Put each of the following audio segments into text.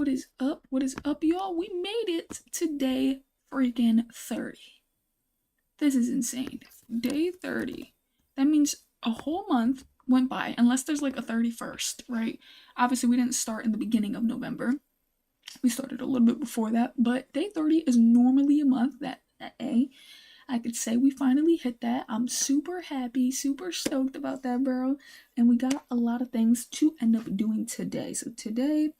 What is up? What is up, y'all? We made it to day freaking 30. This is insane. Day 30. That means a whole month went by, unless there's like a 31st, right? Obviously, we didn't start in the beginning of November. We started a little bit before that, but day 30 is normally a month that I could say we finally hit that. I'm super happy, super stoked about that, bro. And we got a lot of things to end up doing today. So today,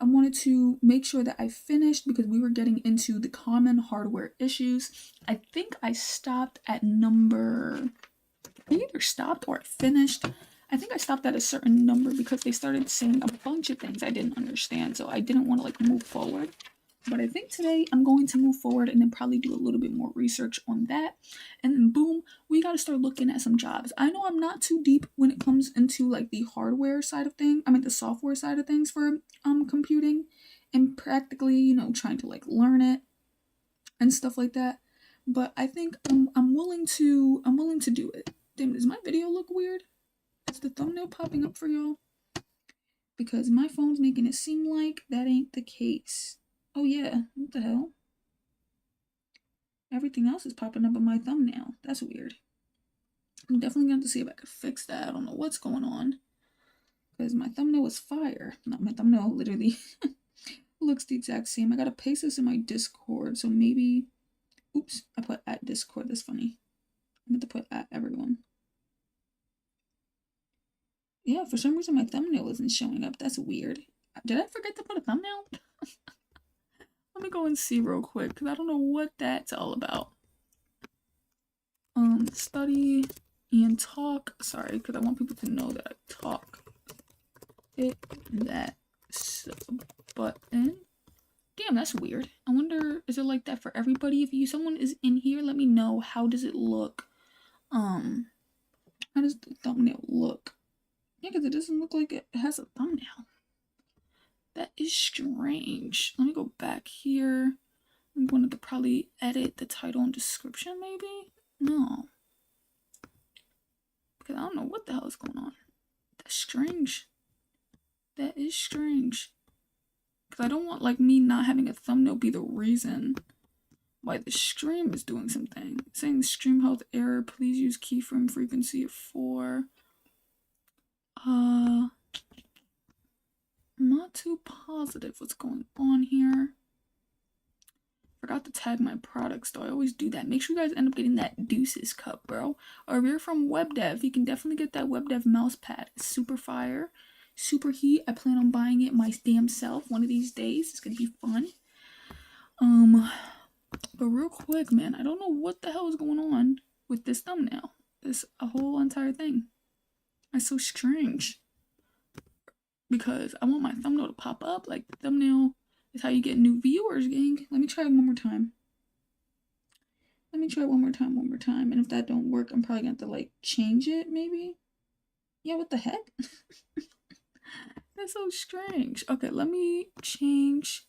I wanted to make sure that I finished because we were getting into the common hardware issues. I think I stopped at number... I either stopped or I finished. I think I stopped at a certain number because they started saying a bunch of things I didn't understand. So I didn't want to like move forward. But I think today I'm going to move forward and then probably do a little bit more research on that. And then boom, we got to start looking at some jobs. I know I'm not too deep when it comes into like the hardware side of things. I mean the software side of things for computing and practically, trying to like learn it and stuff like that. But I think I'm willing to do it. Damn, does my video look weird? Is the thumbnail popping up for y'all? Because my phone's making it seem like that ain't the case. Oh yeah, what the hell? Everything else is popping up on my thumbnail. That's weird. I'm definitely going to see if I could fix that. I don't know what's going on. Because my thumbnail was fire. Not my thumbnail literally looks the exact same. I gotta paste this in my Discord. So maybe... Oops, I put at Discord. That's funny. I meant to put at everyone. Yeah, for some reason my thumbnail isn't showing up. That's weird. Did I forget to put a thumbnail? Let me go and see real quick because I don't know what that's all about. Study and talk. Sorry, because I want people to know that I talk. Hit that sub button. Damn, that's weird. I wonder, is it like that for everybody? If someone is in here, let me know. How does it look? How does the thumbnail look? Yeah, because it doesn't look like it has a thumbnail. That is strange. Let me go back here. I'm going to probably edit the title and description, maybe? No. Because I don't know what the hell is going on. That's strange. That is strange. Because I don't want, like, me not having a thumbnail be the reason why the stream is doing something. It's saying stream health error. Please use keyframe frequency of 4. I'm not too positive what's going on here. Forgot to tag my products though. I always do that. Make sure you guys end up getting that Deuces cup, bro. Or if you're from WebDev, you can definitely get that WebDev mouse pad. It's super fire, super heat. I plan on buying it my damn self one of these days. It's gonna be fun. But real quick, man, I don't know what the hell is going on with this thumbnail. This a whole entire thing. It's so strange. Because I want my thumbnail to pop up. Like, the thumbnail is how you get new viewers, gang. Let me try it one more time. Let me try it one more time. And if that don't work, I'm probably going to have to, like, change it, maybe? Yeah, what the heck? That's so strange. Okay, let me change.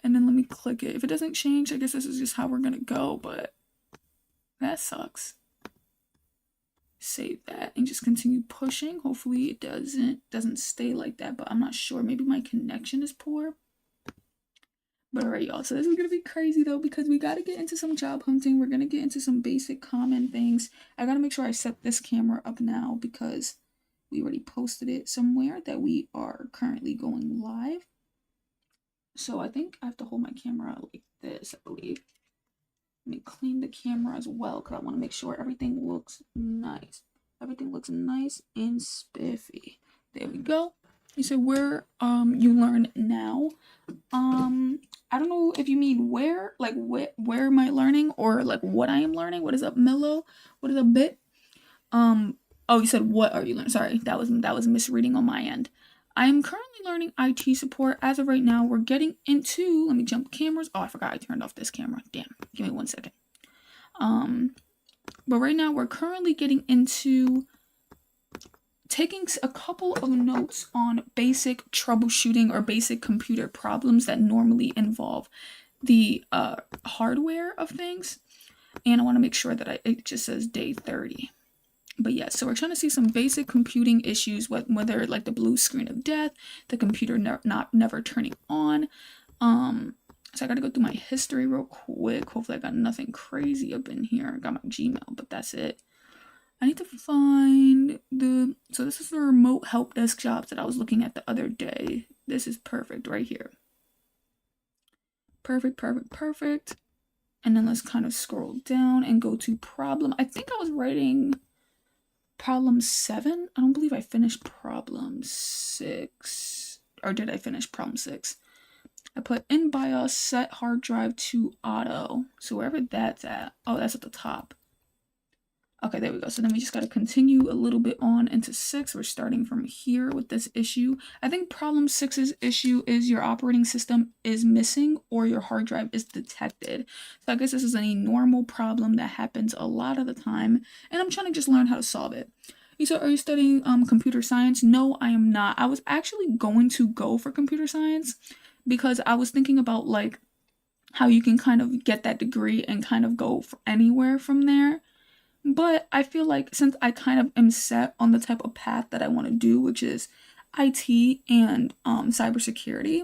And then let me click it. If it doesn't change, I guess this is just how we're going to go. But that sucks. Save that and just continue pushing. Hopefully it doesn't stay like that, but I'm not sure. Maybe my connection is poor. But alright, y'all, so this is gonna be crazy though because we gotta get into some job hunting. We're gonna get into some basic common things. I gotta make sure I set this camera up now because we already posted it somewhere that we are currently going live. So I think I have to hold my camera like this, I believe. Let me clean the camera as well because I want to make sure everything looks nice. Everything looks nice and spiffy. There we go. You said where you learn now. I don't know if you mean where, like where am I learning or like what I am learning. What is up, Mello? What is up, Bit? Oh, you said what are you learning? Sorry, that was misreading on my end. I am currently learning IT support. As of right now, we're getting into, let me jump cameras. Oh, I forgot I turned off this camera. Damn, give me 1 second. But right now we're currently getting into taking a couple of notes on basic troubleshooting or basic computer problems that normally involve the hardware of things. And I want to make sure that it just says day 30. But yeah, so we're trying to see some basic computing issues, whether like the blue screen of death, the computer never turning on. So I gotta go through my history real quick. Hopefully I got nothing crazy up in here. I got my Gmail, but that's it. I need to find so this is the remote help desk jobs that I was looking at the other day. This is perfect right here. Perfect. And then let's kind of scroll down and go to problem. I think I was writing problem 7. I don't believe I finished problem 6. Or did I finish problem 6? I put in BIOS set hard drive to auto. So wherever that's at. Oh, that's at the top. Okay, there we go. So then we just got to continue a little bit on into 6. We're starting from here with this issue. I think problem 6's issue is your operating system is missing or your hard drive is detected. So I guess this is a normal problem that happens a lot of the time. And I'm trying to just learn how to solve it. So are you studying computer science? No, I am not. I was actually going to go for computer science because I was thinking about like how you can kind of get that degree and kind of go anywhere from there. But I feel like since I kind of am set on the type of path that I want to do, which is IT and cybersecurity,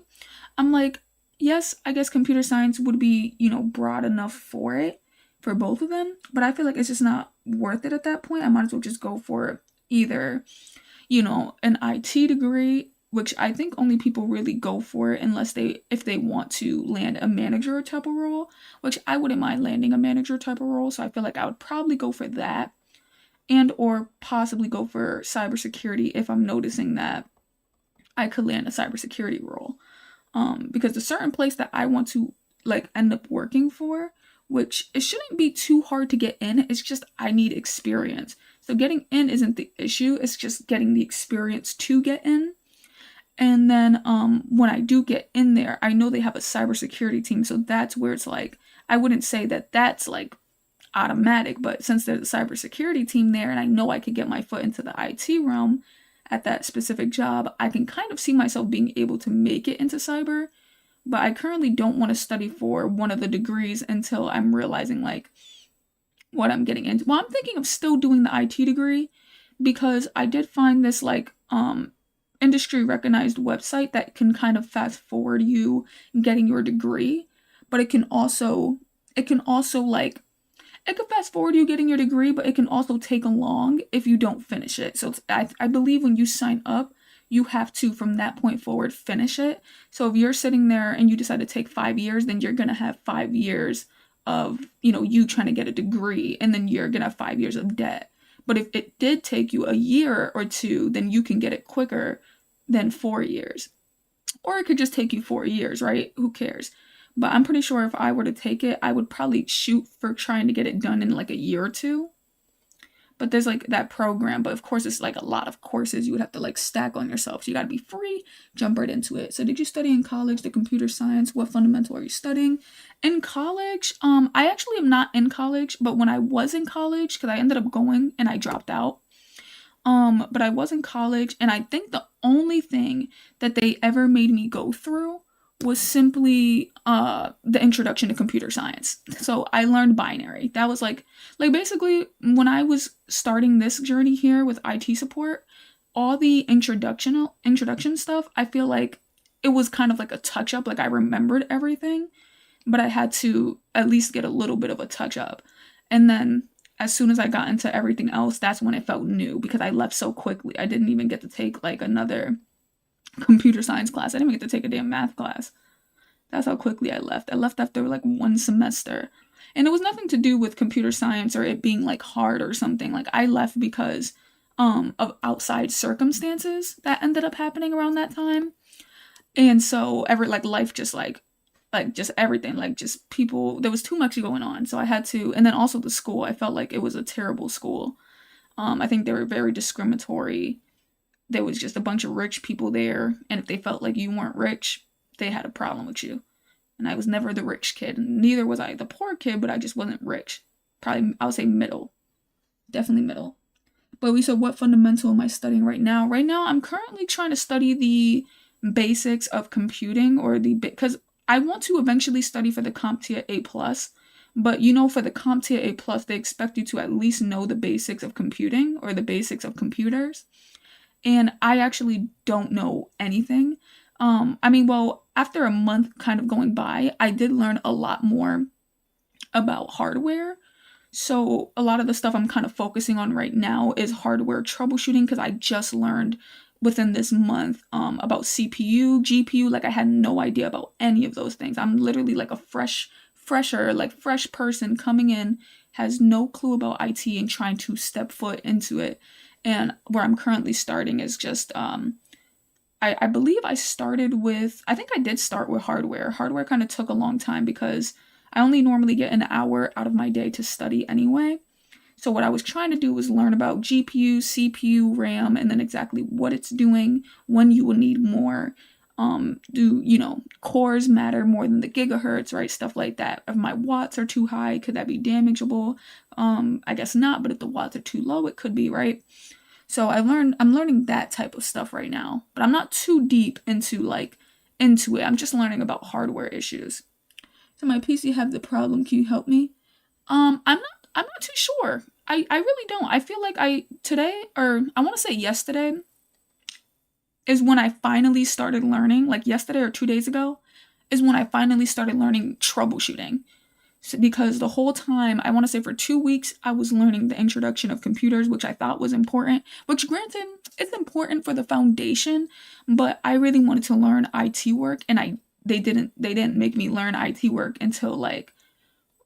I'm like, yes, I guess computer science would be, broad enough for it, for both of them. But I feel like it's just not worth it at that point. I might as well just go for either, an IT degree, which I think only people really go for it if they want to land a manager type of role, which I wouldn't mind landing a manager type of role. So I feel like I would probably go for that and or possibly go for cybersecurity if I'm noticing that I could land a cybersecurity role. Because the certain place that I want to like end up working for, which it shouldn't be too hard to get in. It's just I need experience. So getting in isn't the issue. It's just getting the experience to get in. And then when I do get in there, I know they have a cybersecurity team. So that's where it's like, I wouldn't say that that's like automatic, but since there's a cybersecurity team there and I know I could get my foot into the IT realm at that specific job, I can kind of see myself being able to make it into cyber. But I currently don't want to study for one of the degrees until I'm realizing like what I'm getting into. Well, I'm thinking of still doing the IT degree because I did find this like industry recognized website that can kind of fast forward you getting your degree, but it can also like it can fast forward you getting your degree, but it can also take long if you don't finish it. So I believe when you sign up, you have to from that point forward finish it. So if you're sitting there and you decide to take 5 years, then you're gonna have 5 years of you trying to get a degree, and then you're gonna have 5 years of debt. But if it did take you a year or two, then you can get it quicker than 4 years. Or it could just take you 4 years, right? Who cares? But I'm pretty sure if I were to take it, I would probably shoot for trying to get it done in like a year or two. But there's like that program, but of course it's like a lot of courses you would have to like stack on yourself. So you got to be free, jump right into it. So did you study in college the computer science? What fundamental are you studying? In college, I actually am not in college, but when I was in college, because I ended up going and I dropped out. But I was in college, and I think the only thing that they ever made me go through was simply the introduction to computer science. So I learned binary. That was like basically when I was starting this journey here with IT support, all the introduction stuff, I feel like it was kind of like a touch up. Like I remembered everything, but I had to at least get a little bit of a touch up. And then as soon as I got into everything else, that's when it felt new because I left so quickly. I didn't even get to take like another computer science class. I didn't even get to take a damn math class. That's how quickly I left. I left after like 1 semester. And it was nothing to do with computer science or it being like hard or something. Like I left because of outside circumstances that ended up happening around that time. And so life just just everything, like just people, there was too much going on. So I had to, and then also the school, I felt like it was a terrible school. I think they were very discriminatory. There was just a bunch of rich people there. And if they felt like you weren't rich, they had a problem with you. And I was never the rich kid. And neither was I the poor kid, but I just wasn't rich. Probably, I would say middle. Definitely middle. But we said, what fundamental am I studying right now? Right now, I'm currently trying to study the basics of computing because I want to eventually study for the CompTIA A+, But you know, for the CompTIA A plus, they expect you to at least know the basics of computing or the basics of computers. And I actually don't know anything. I mean, well, after a month kind of going by, I did learn a lot more about hardware. So a lot of the stuff I'm kind of focusing on right now is hardware troubleshooting because I just learned within this month about CPU, GPU. Like I had no idea about any of those things. I'm literally like a fresh person coming in, has no clue about IT and trying to step foot into it. And where I'm currently starting is just I believe I think I did start with hardware. Hardware kind of took a long time because I only normally get an hour out of my day to study anyway. So what I was trying to do was learn about GPU, CPU, RAM, and then exactly what it's doing, when you will need more. Cores matter more than the gigahertz, right? Stuff like that. If my watts are too high, could that be damageable? I guess not, but if the watts are too low, it could be, right? So I'm learning that type of stuff right now, but I'm not too deep into it. I'm just learning about hardware issues. So my PC have the problem. Can you help me? I'm not too sure. I really don't. I feel like I want to say yesterday is when I finally started learning, like yesterday or 2 days ago, is when I finally started learning troubleshooting. So, because the whole time, I want to say for 2 weeks, I was learning the introduction of computers, which I thought was important, which granted, it's important for the foundation, but I really wanted to learn IT work, and they didn't make me learn IT work until like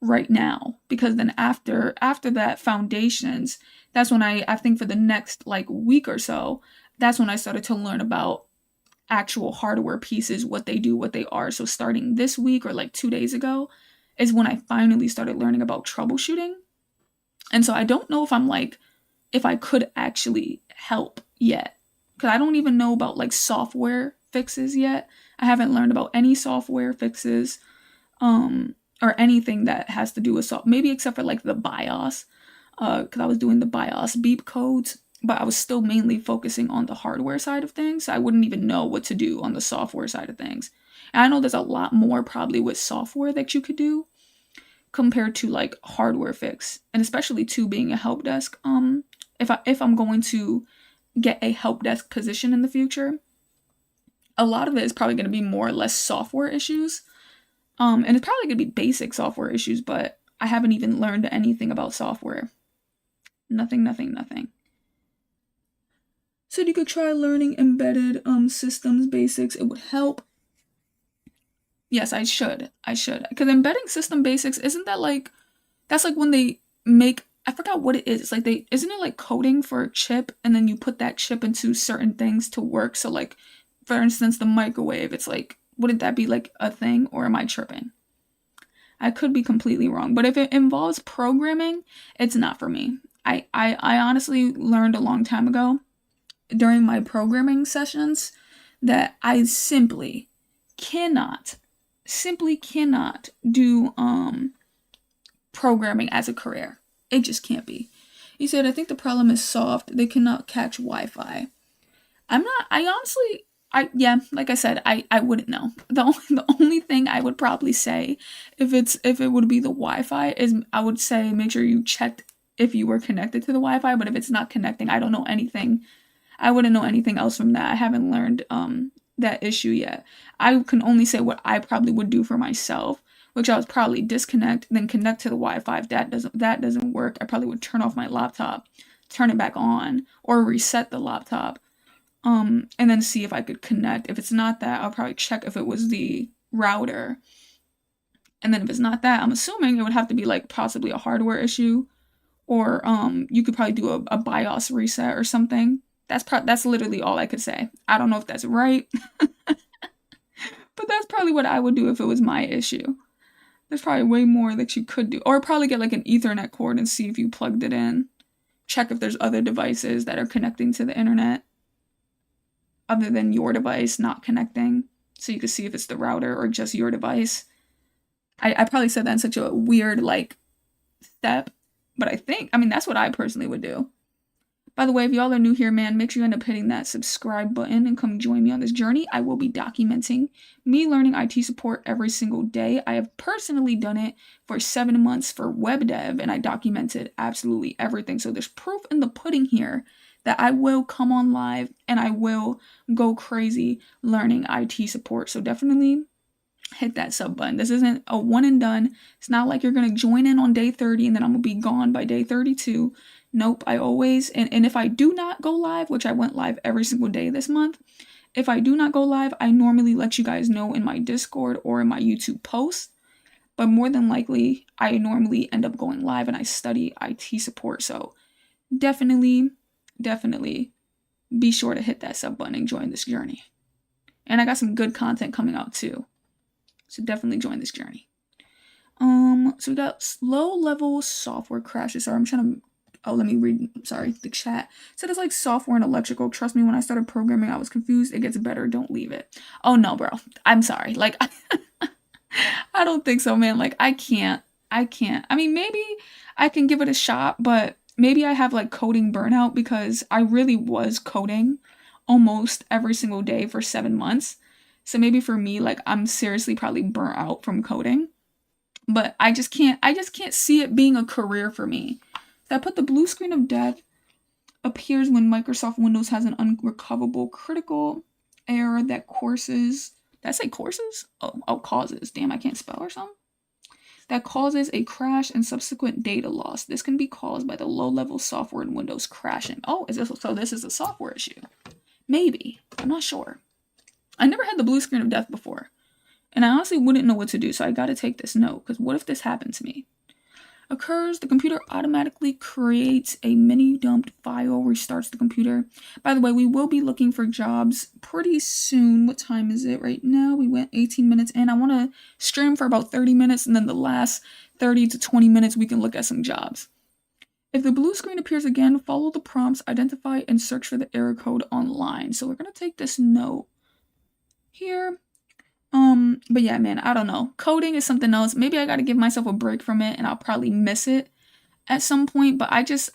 right now, because then after that foundations, that's when I think for the next like week or so, that's when I started to learn about actual hardware pieces, what they do, what they are. So starting this week or like 2 days ago is when I finally started learning about troubleshooting. And so I don't know if I could actually help yet, because I don't even know about like software fixes yet. I haven't learned about any software fixes or anything that has to do with maybe except for like the BIOS, because I was doing the BIOS beep codes, but I was still mainly focusing on the hardware side of things. So I wouldn't even know what to do on the software side of things. And I know there's a lot more probably with software that you could do compared to like hardware fix, and especially to being a help desk. If I'm going to get a help desk position in the future, a lot of it is probably going to be more or less software issues. And it's probably going to be basic software issues, but I haven't even learned anything about software. Nothing. So you could try learning embedded systems basics. It would help. Yes, I should. Because embedding system basics, isn't that like, that's like when they make, I forgot what it is. It's like isn't it like coding for a chip, and then you put that chip into certain things to work? So like, for instance, the microwave, it's like, wouldn't that be like a thing, or am I tripping? I could be completely wrong, but if it involves programming, it's not for me. I honestly learned a long time ago during my programming sessions that I simply cannot do programming as a career. It just can't be. He said, I think the problem is solved. They cannot catch Wi-Fi. Like I said, I wouldn't know. The only thing I would probably say if it would be the Wi-Fi is I would say make sure you checked if you were connected to the Wi-Fi, but if it's not connecting, I don't know anything. I wouldn't know anything else from that. I haven't learned that issue yet. I can only say what I probably would do for myself, which I would probably disconnect, then connect to the Wi-Fi. If that doesn't work, I probably would turn off my laptop, turn it back on, or reset the laptop. And then see if I could connect. If it's not that, I'll probably check if it was the router. And then if it's not that, I'm assuming it would have to be like possibly a hardware issue, or you could probably do a BIOS reset or something. That's literally all I could say. I don't know if that's right, but that's probably what I would do if it was my issue. There's probably way more that you could do, or probably get like an Ethernet cord and see if you plugged it in. Check if there's other devices that are connecting to the internet other than your device not connecting, so you can see if it's the router or just your device. I probably said that in such a weird like step, but I mean that's what I personally would do. By the way, if y'all are new here, man, make sure you end up hitting that subscribe button and come join me on this journey. I will be documenting me learning IT support every single day. I have personally done it for 7 months for web dev, and I documented absolutely everything. So there's proof in the pudding here that I will come on live and I will go crazy learning IT support. So definitely hit that sub button. This isn't a one and done. It's not like you're going to join in on day 30 and then I'm going to be gone by day 32. Nope, I always, and if I do not go live, which I went live every single day this month, if I do not go live, I normally let you guys know in my Discord or in my YouTube posts. But more than likely, I normally end up going live and I study IT support. So definitely be sure to hit that sub button and join this journey. And I got some good content coming out too. So definitely join this journey. So we got low level software crashes. Sorry, I'm trying to, let me read, sorry, the chat. So it's like software and electrical. Trust me, when I started programming, I was confused. It gets better. Don't leave it. Oh no, bro. I'm sorry. Like, I don't think so, man. Like, I can't. I mean, maybe I can give it a shot, but maybe I have like coding burnout because I really was coding almost every single day for 7 months. So maybe for me, like, I'm seriously probably burnt out from coding. But I just can't see it being a career for me. So I put the blue screen of death appears when Microsoft Windows has an unrecoverable critical error that causes, did I say courses? Oh, causes. Damn, I can't spell or something. That causes a crash and subsequent data loss. This can be caused by the low-level software in Windows crashing. Oh, this is a software issue? Maybe. I'm not sure. I never had the blue screen of death before. And I honestly wouldn't know what to do, so I gotta take this note, because what if this happened to me? Occurs, the computer automatically creates a mini dumped file, restarts the computer. By the way, we will be looking for jobs pretty soon. What time is it right now? We went 18 minutes in. I want to stream for about 30 minutes, and then the last 30 to 20 minutes, we can look at some jobs. If the blue screen appears again, follow the prompts, identify, and search for the error code online. So we're going to take this note here. But yeah, man, I don't know. Coding is something else. Maybe I got to give myself a break from it and I'll probably miss it at some point, but I just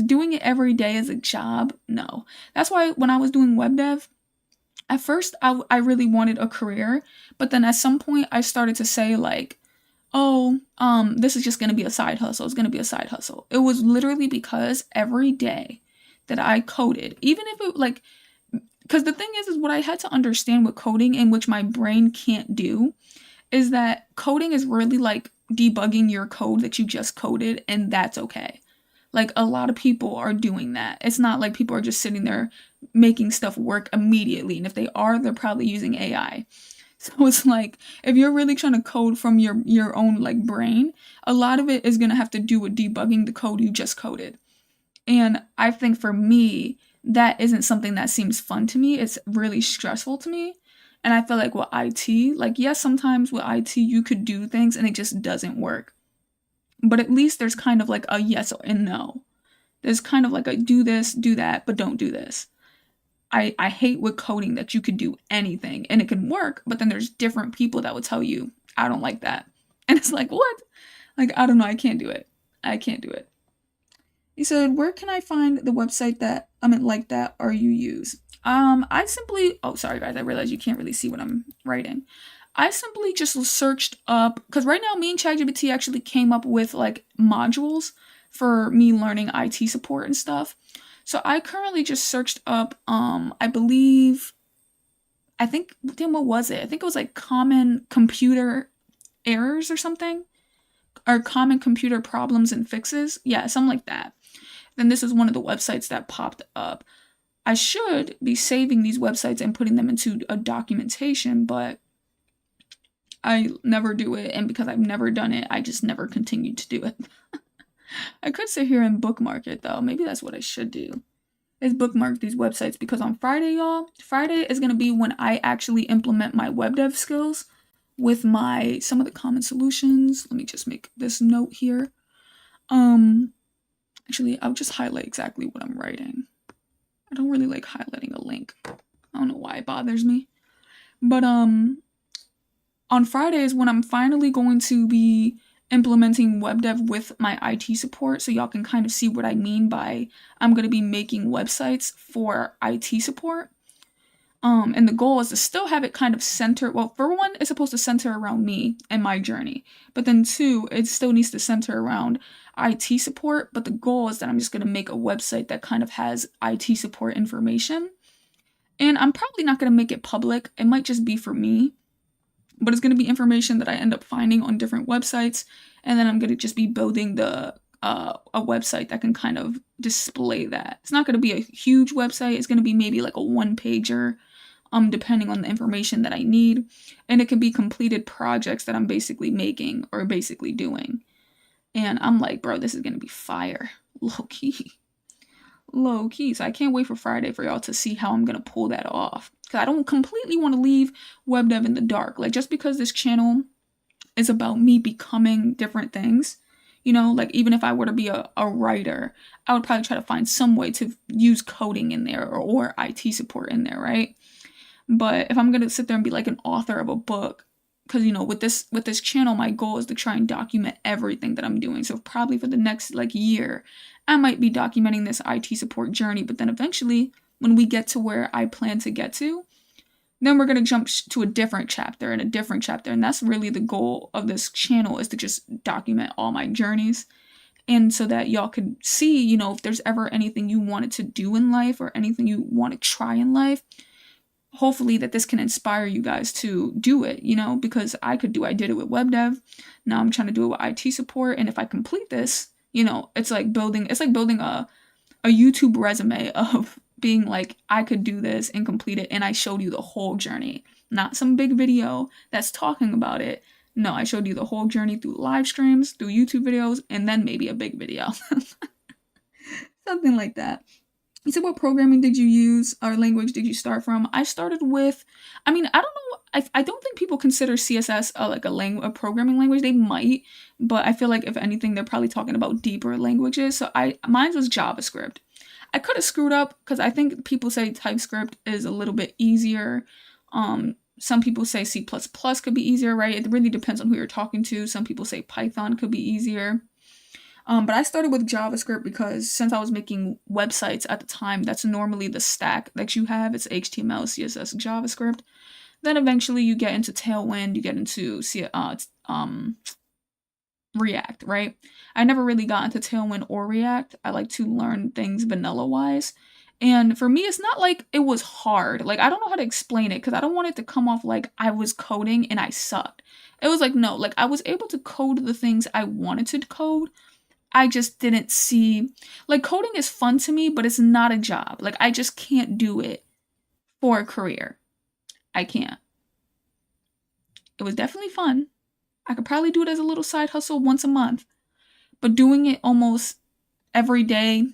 doing it every day as a job, no. That's why when I was doing web dev, at first I really wanted a career, but then at some point I started to say like, oh, this is just going to be a side hustle. It's going to be a side hustle. It was literally because every day that I coded, even if it like, because the thing is what I had to understand with coding, and which my brain can't do, is that coding is really like debugging your code that you just coded, and that's okay. Like, a lot of people are doing that. It's not like people are just sitting there making stuff work immediately, and if they are, they're probably using AI. So it's like, if you're really trying to code from your own like brain, a lot of it is going to have to do with debugging the code you just coded. And I think for me, that isn't something that seems fun to me. It's really stressful to me. And I feel like with IT, like, yes, sometimes with IT, you could do things and it just doesn't work. But at least there's kind of like a yes and no. There's kind of like a do this, do that, but don't do this. I hate with coding that you could do anything and it can work, but then there's different people that will tell you, I don't like that. And it's like, what? Like, I don't know. I can't do it. I can't do it. He said, where can I find the website that, like that, or you use? I simply, oh, sorry guys, I realized you can't really see what I'm writing. I simply just searched up, because right now me and ChatGPT actually came up with like modules for me learning IT support and stuff. So I currently just searched up, I think, damn, what was it? I think it was like common computer errors or something, or common computer problems and fixes. Yeah, something like that. Then this is one of the websites that popped up. I should be saving these websites and putting them into a documentation, but I never do it. And because I've never done it, I just never continued to do it. I could sit here and bookmark it though. Maybe that's what I should do, is bookmark these websites, because on Friday, y'all, Friday is going to be when I actually implement my web dev skills with some of the common solutions. Let me just make this note here. Actually, I'll just highlight exactly what I'm writing. I don't really like highlighting a link. I don't know why it bothers me. But on Friday is when I'm finally going to be implementing web dev with my IT support, so y'all can kind of see what I mean by I'm going to be making websites for IT support. And the goal is to still have it kind of center. Well, for one, it's supposed to center around me and my journey. But then two, it still needs to center around IT support. But the goal is that I'm just going to make a website that kind of has IT support information. And I'm probably not going to make it public. It might just be for me. But it's going to be information that I end up finding on different websites. And then I'm going to just be building a website that can kind of display that. It's not going to be a huge website. It's going to be maybe like a one-pager. Depending on the information that I need. And it can be completed projects that I'm basically making or basically doing. And I'm like, bro, this is going to be fire. Low key. Low key. So I can't wait for Friday for y'all to see how I'm going to pull that off. Because I don't completely want to leave web dev in the dark. Like, just because this channel is about me becoming different things, you know, like even if I were to be a writer, I would probably try to find some way to use coding in there or IT support in there, right? But if I'm going to sit there and be like an author of a book, because, you know, with this channel, my goal is to try and document everything that I'm doing. So probably for the next like year, I might be documenting this IT support journey. But then eventually, when we get to where I plan to get to, then we're going to jump to a different chapter and a different chapter. And that's really the goal of this channel, is to just document all my journeys. And so that y'all could see, you know, if there's ever anything you wanted to do in life or anything you want to try in life, hopefully that this can inspire you guys to do it, you know, because I did it with web dev. Now I'm trying to do it with IT support. And if I complete this, you know, it's like building a YouTube resume of being like, I could do this and complete it. And I showed you the whole journey, not some big video that's talking about it. No, I showed you the whole journey through live streams, through YouTube videos, and then maybe a big video. Something like that. You said, what programming did you use or language did you start from? I started with, I don't know, I don't think people consider CSS a programming language. They might, but I feel like if anything, they're probably talking about deeper languages. So mine was JavaScript. I could have screwed up because I think people say TypeScript is a little bit easier. Some people say C++ could be easier, right? It really depends on who you're talking to. Some people say Python could be easier. But I started with JavaScript because since I was making websites at the time, that's normally the stack that you have. It's HTML, CSS, JavaScript. Then eventually you get into Tailwind, you get into React, right? I never really got into Tailwind or React. I like to learn things vanilla-wise. And for me, it's not like it was hard. Like, I don't know how to explain it because I don't want it to come off like I was coding and I sucked. It was like, no, like I was able to code the things I wanted to code. I just didn't see, like, coding is fun to me, but it's not a job. Like, I just can't do it for a career. I can't. It was definitely fun. I could probably do it as a little side hustle once a month, but doing it almost every day,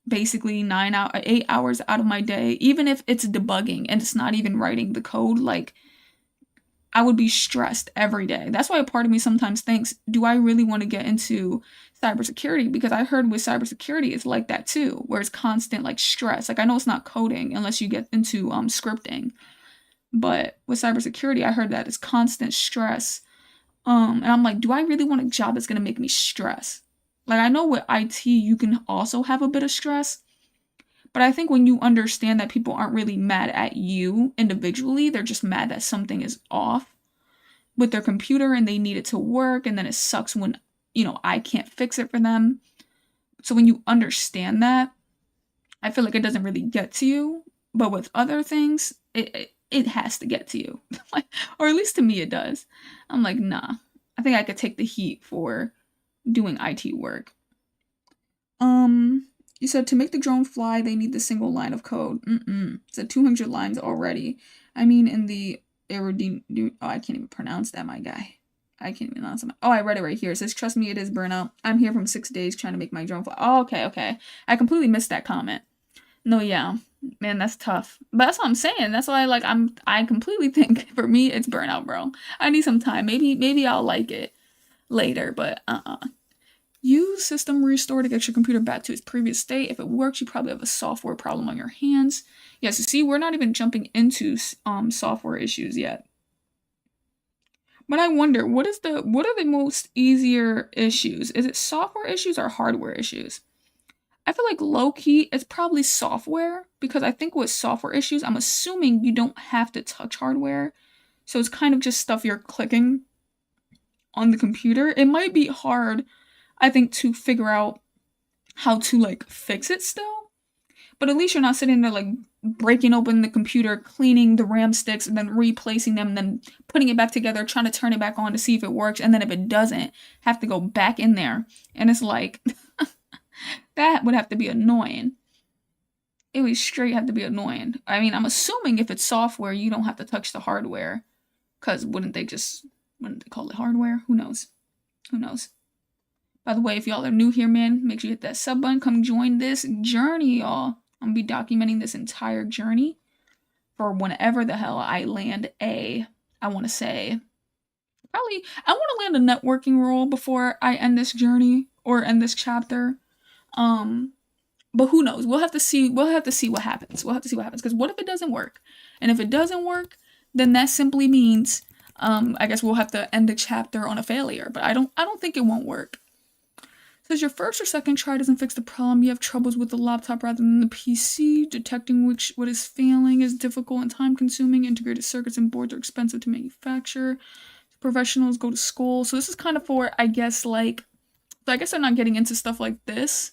basically 8 hours out of my day, even if it's debugging and it's not even writing the code, like, I would be stressed every day. That's why a part of me sometimes thinks, do I really want to get into cybersecurity? Because I heard with cybersecurity, it's like that too, where it's constant like stress. Like I know it's not coding unless you get into scripting, but with cybersecurity, I heard that it's constant stress. And I'm like, do I really want a job that's going to make me stress? Like I know with IT, you can also have a bit of stress, but I think when you understand that people aren't really mad at you individually, they're just mad that something is off with their computer and they need it to work. And then it sucks when, you know, I can't fix it for them. So when you understand that, I feel like it doesn't really get to you. But with other things, it has to get to you. Or at least to me it does. I'm like, nah, I think I could take the heat for doing IT work. You said to make the drone fly, they need the single line of code. It said 200 lines already. I mean, in the I can't even pronounce that, my guy. I can't even pronounce it. Oh, I read it right here. It says, trust me, it is burnout. I'm here from 6 days trying to make my drone fly. Oh, okay. I completely missed that comment. No, yeah. Man, that's tough. But that's what I'm saying. That's why, like, I completely think, for me, it's burnout, bro. I need some time. Maybe I'll like it later, but Use system restore to get your computer back to its previous state. If it works, you probably have a software problem on your hands. Yes, you see, we're not even jumping into software issues yet. But I wonder, what are the most easier issues? Is it software issues or hardware issues? I feel like low key it's probably software, because I think with software issues, I'm assuming you don't have to touch hardware. So it's kind of just stuff you're clicking on the computer. It might be hard, I think, to figure out how to like fix it still. But at least you're not sitting there like breaking open the computer, cleaning the RAM sticks, and then replacing them, and then putting it back together, trying to turn it back on to see if it works, and then if it doesn't, have to go back in there. And it's like that would have to be annoying. It would straight have to be annoying. I mean, I'm assuming if it's software, you don't have to touch the hardware. Because wouldn't they call it hardware? Who knows? Who knows? By the way, if y'all are new here, man, make sure you hit that sub button. Come join this journey, y'all. I'm going to be documenting this entire journey for whenever the hell I land I want to say, probably, I want to land a networking role before I end this journey or end this chapter. But who knows? We'll have to see. We'll have to see what happens. Because what if it doesn't work? And if it doesn't work, then that simply means, I guess we'll have to end the chapter on a failure. But I don't think it won't work. It says your first or second try doesn't fix the problem. You have troubles with the laptop rather than the PC. Detecting what is failing is difficult and time consuming. Integrated circuits and boards are expensive to manufacture. Professionals go to school. So this is kind of for, I guess, like, so I guess I'm not getting into stuff like this,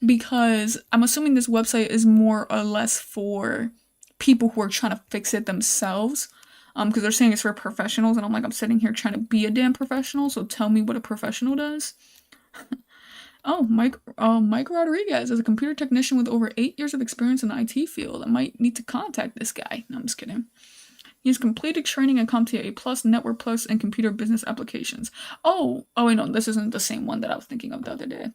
because I'm assuming this website is more or less for people who are trying to fix it themselves. Because they're saying it's for professionals, and I'm like, I'm sitting here trying to be a damn professional, so tell me what a professional does. Oh, Mike Rodriguez is a computer technician with over 8 years of experience in the IT field. I might need to contact this guy. No, I'm just kidding. He has completed training in CompTIA A+, Network Plus, and Computer Business Applications. Oh, wait, no, this isn't the same one that I was thinking of the other day.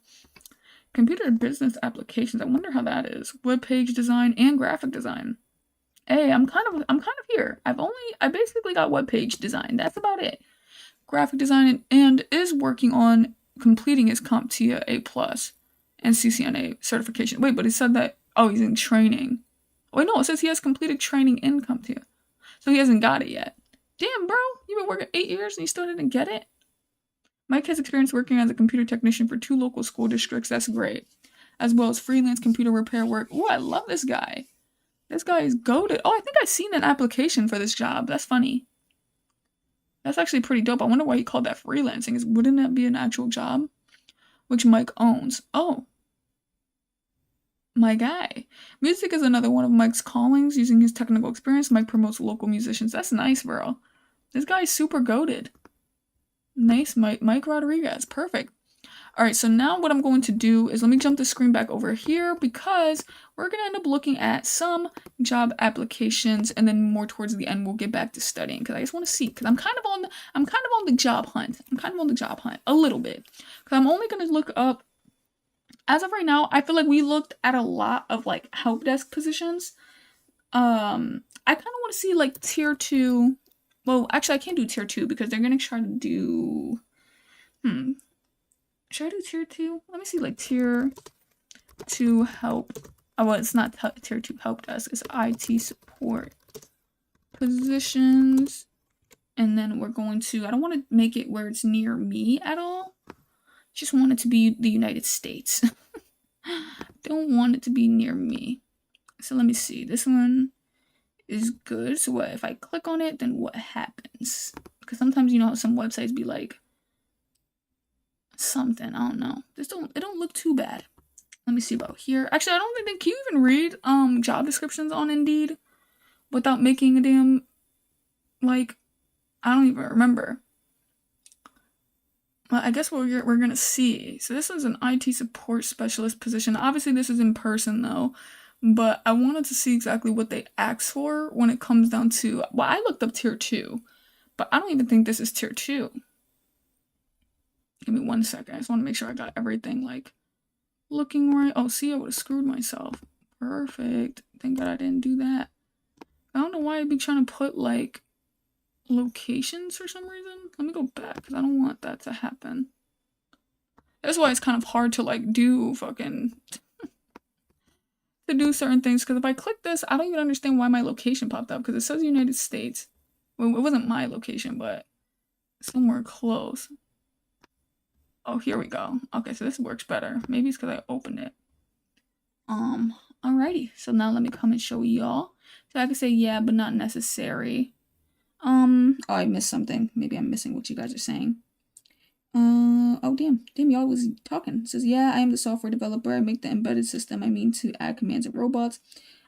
Computer Business Applications. I wonder how that is. Web page design and graphic design. Hey, I'm kind of here. I basically got web page design. That's about it. Graphic design and is working on completing his CompTIA A+ and CCNA certification. Wait, but it said that, oh, he's in training. Wait, no, it says he has completed training in CompTIA. So he hasn't got it yet. Damn, bro, you've been working 8 years and you still didn't get it? Mike has experience working as a computer technician for 2 local school districts. That's great. As well as freelance computer repair work. Ooh, I love this guy. This guy is goated. Oh, I think I've seen an application for this job. That's funny. That's actually pretty dope. I wonder why he called that freelancing. Wouldn't that be an actual job? Which Mike owns. Oh. My guy. Music is another one of Mike's callings. Using his technical experience, Mike promotes local musicians. That's nice, bro. This guy's super goated. Nice, Mike Rodriguez. Perfect. Alright, so now what I'm going to do is let me jump the screen back over here, because we're going to end up looking at some job applications, and then more towards the end we'll get back to studying, because I just want to see, because I'm kind of on the job hunt. A little bit. Because I'm only going to look up, as of right now, I feel like we looked at a lot of like help desk positions. I kind of want to see like tier 2. Well, actually I can't do tier 2 because they're going to try to do should I do tier 2? Let me see, like, tier 2 help. Oh, well, it's not tier 2 help desk. It's IT support positions. And then we're going to, I don't want to make it where it's near me at all. Just want it to be the United States. Don't want it to be near me. So let me see. This one is good. So what, if I click on it, then what happens? Because sometimes, you know, some websites be like, something, I don't know. It don't look too bad. Let me see about here. Actually, I don't think, can you even read job descriptions on Indeed without making a damn, like, I don't even remember. Well, I guess we're gonna see. So this is an IT support specialist position. Obviously this is in person though, but I wanted to see exactly what they ask for when it comes down to, well, I looked up tier 2, but I don't even think this is tier 2. Give me 1 second. I just want to make sure I got everything, like, looking right. Oh, see, I would have screwed myself. Perfect. Thank God I didn't do that. I don't know why I'd be trying to put, like, locations for some reason. Let me go back, because I don't want that to happen. That's why it's kind of hard to, like, do fucking... to do certain things, because if I click this, I don't even understand why my location popped up, because it says United States. Well, it wasn't my location, but... somewhere close. Oh, here we go. Okay, so this works better. Maybe it's because I opened it. Alrighty. So now let me come and show y'all. So I can say yeah, but not necessary. Oh, I missed something. Maybe I'm missing what you guys are saying. Oh damn, y'all was talking. It says, yeah, I am the software developer. I make the embedded system. I mean to add commands and robots.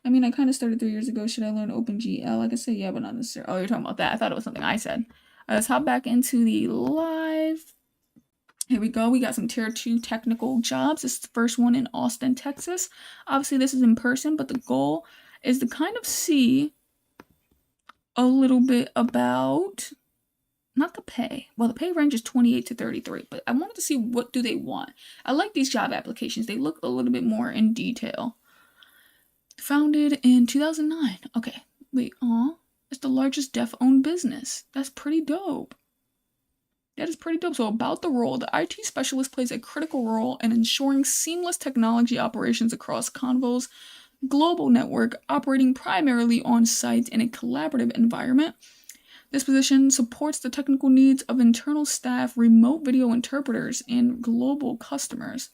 I mean, I kind of started 3 years ago. Should I learn OpenGL? I can say yeah, but not necessarily. Oh, you're talking about that. I thought it was something I said. Let's hop back into the live. Here we go. We got some tier 2 technical jobs. This is the first one in Austin, Texas. Obviously, this is in person, but the goal is to kind of see a little bit about, not the pay. Well, the pay range is 28 to 33, but I wanted to see what do they want. I like these job applications. They look a little bit more in detail. Founded in 2009. Okay, wait, it's the largest deaf-owned business. That's pretty dope. That is pretty dope. So about the role, the IT specialist plays a critical role in ensuring seamless technology operations across Convo's global network, operating primarily on site in a collaborative environment. This position supports the technical needs of internal staff, remote video interpreters, and global customers.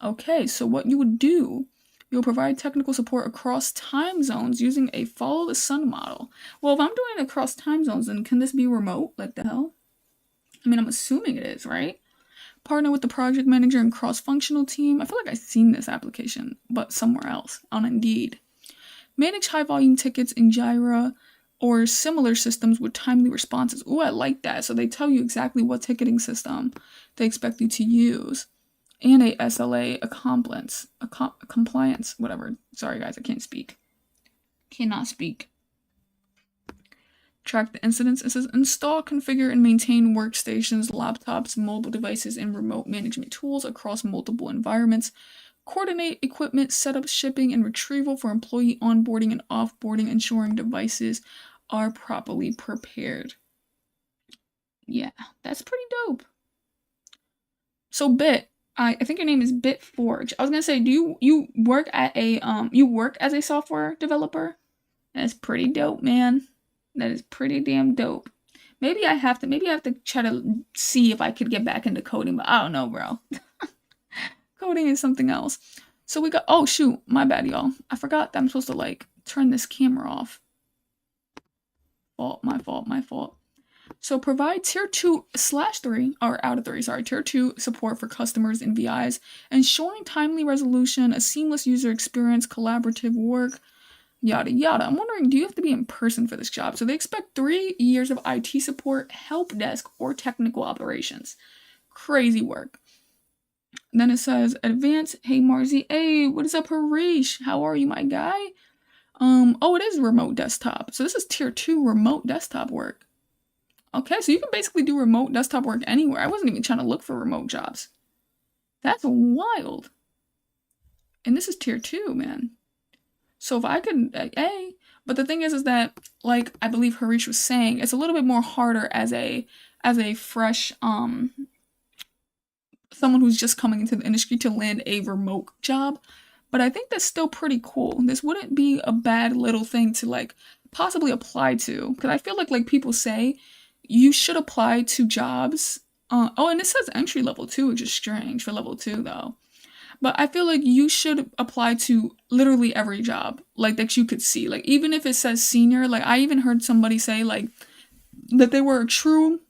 Okay, so what you would do, you'll provide technical support across time zones using a follow the sun model. Well, if I'm doing it across time zones, then can this be remote? Like the hell? I mean, I'm assuming it is, right? Partner with the project manager and cross-functional team. I feel like I've seen this application, but somewhere else, on Indeed. Manage high-volume tickets in Jira or similar systems with timely responses. Ooh, I like that. So they tell you exactly what ticketing system they expect you to use. And a SLA, a compliance, whatever. Sorry, guys, I can't speak. Cannot speak. Track the incidents. It says install, configure, and maintain workstations, laptops, mobile devices, and remote management tools across multiple environments. Coordinate equipment setup, shipping, and retrieval for employee onboarding and offboarding, ensuring devices are properly prepared. Yeah, that's pretty dope. So Bit, I think your name is Bitforge. I was gonna say, do you work at a you work as a software developer? That's pretty dope, man. That is pretty damn dope. Maybe I have to try to see if I could get back into coding, but I don't know, bro. Coding is something else. So we got, oh shoot, my bad, y'all. I forgot that I'm supposed to like turn this camera off. My fault. So provide tier 2/3, or out of 3, sorry, tier 2 support for customers and VIs, ensuring timely resolution, a seamless user experience, collaborative work, yada yada. I'm wondering, do you have to be in person for this job? So they expect 3 years of IT support, help desk, or technical operations. Crazy work. And then it says advanced. Hey Marzi, hey, what is up, Harish? How are you, my guy? Oh, it is remote desktop. So this is tier 2 remote desktop work. Okay, so you can basically do remote desktop work anywhere. I wasn't even trying to look for remote jobs. That's wild. And this is tier 2, man. So if I could, but the thing is that, like I believe Harish was saying, it's a little bit more harder as a fresh, someone who's just coming into the industry to land a remote job. But I think that's still pretty cool. This wouldn't be a bad little thing to like possibly apply to, because I feel like people say you should apply to jobs. Oh, and it says entry level too, which is strange for level 2 though. But I feel like you should apply to literally every job, like that you could see. Like even if it says senior, like I even heard somebody say like that they were a true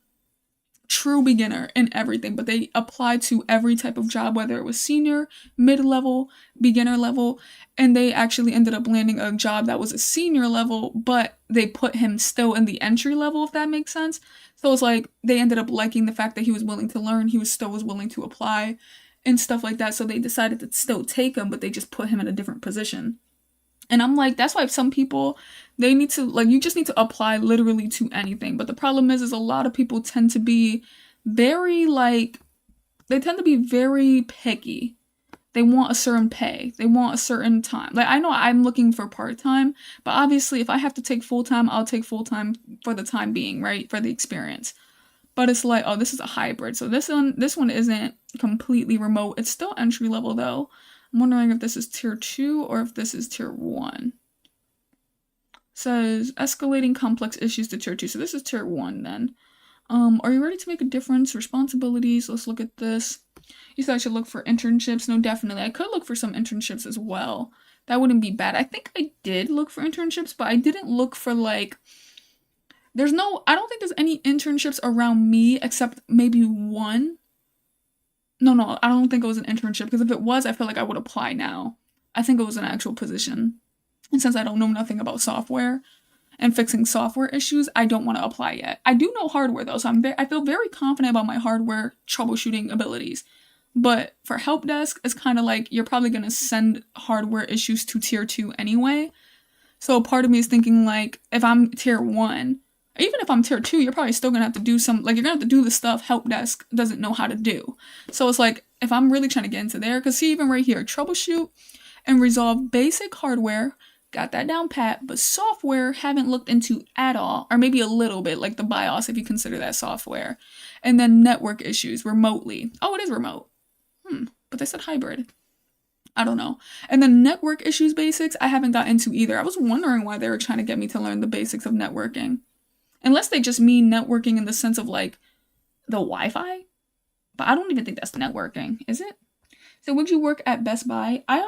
beginner in everything, but they applied to every type of job, whether it was senior, mid-level, beginner level, and they actually ended up landing a job that was a senior level, but they put him still in the entry level, if that makes sense. So it's like they ended up liking the fact that he was willing to learn, he was willing to apply and stuff like that, so they decided to still take him, but they just put him in a different position. And I'm like, that's why some people, they need to, like, you just need to apply literally to anything. But the problem is a lot of people tend to be very, like, they tend to be very picky. They want a certain pay. They want a certain time. Like, I know I'm looking for part-time, but obviously if I have to take full-time, I'll take full-time for the time being, right? For the experience. But it's like, oh, this is a hybrid. So this one isn't completely remote. It's still entry level though. I'm wondering if this is tier 2 or if this is tier 1. Says escalating complex issues to tier 2. So this is tier 1 then. Are you ready to make a difference? Responsibilities. Let's look at this. You said I should look for internships. No, definitely. I could look for some internships as well. That wouldn't be bad. I think I did look for internships, but I didn't look for like, I don't think there's any internships around me except maybe one. No, I don't think it was an internship because if it was, I feel like I would apply now. I think it was an actual position. And since I don't know nothing about software and fixing software issues, I don't want to apply yet. I do know hardware though, so I feel very confident about my hardware troubleshooting abilities. But for help desk, it's kind of like you're probably going to send hardware issues to tier 2 anyway. So part of me is thinking like if I'm tier 1, even if I'm tier 2, you're probably still going to have to do you're going to have to do the stuff help desk doesn't know how to do. So it's like if I'm really trying to get into there, because see even right here, troubleshoot and resolve basic hardware, got that down pat, but software haven't looked into at all, or maybe a little bit, like the BIOS if you consider that software. And then network issues remotely. Oh, it is remote. But they said hybrid. I don't know. And then network issues basics, I haven't got into either. I was wondering why they were trying to get me to learn the basics of networking. Unless they just mean networking in the sense of like the Wi-Fi. But I don't even think that's networking, is it? So would you work at Best Buy? I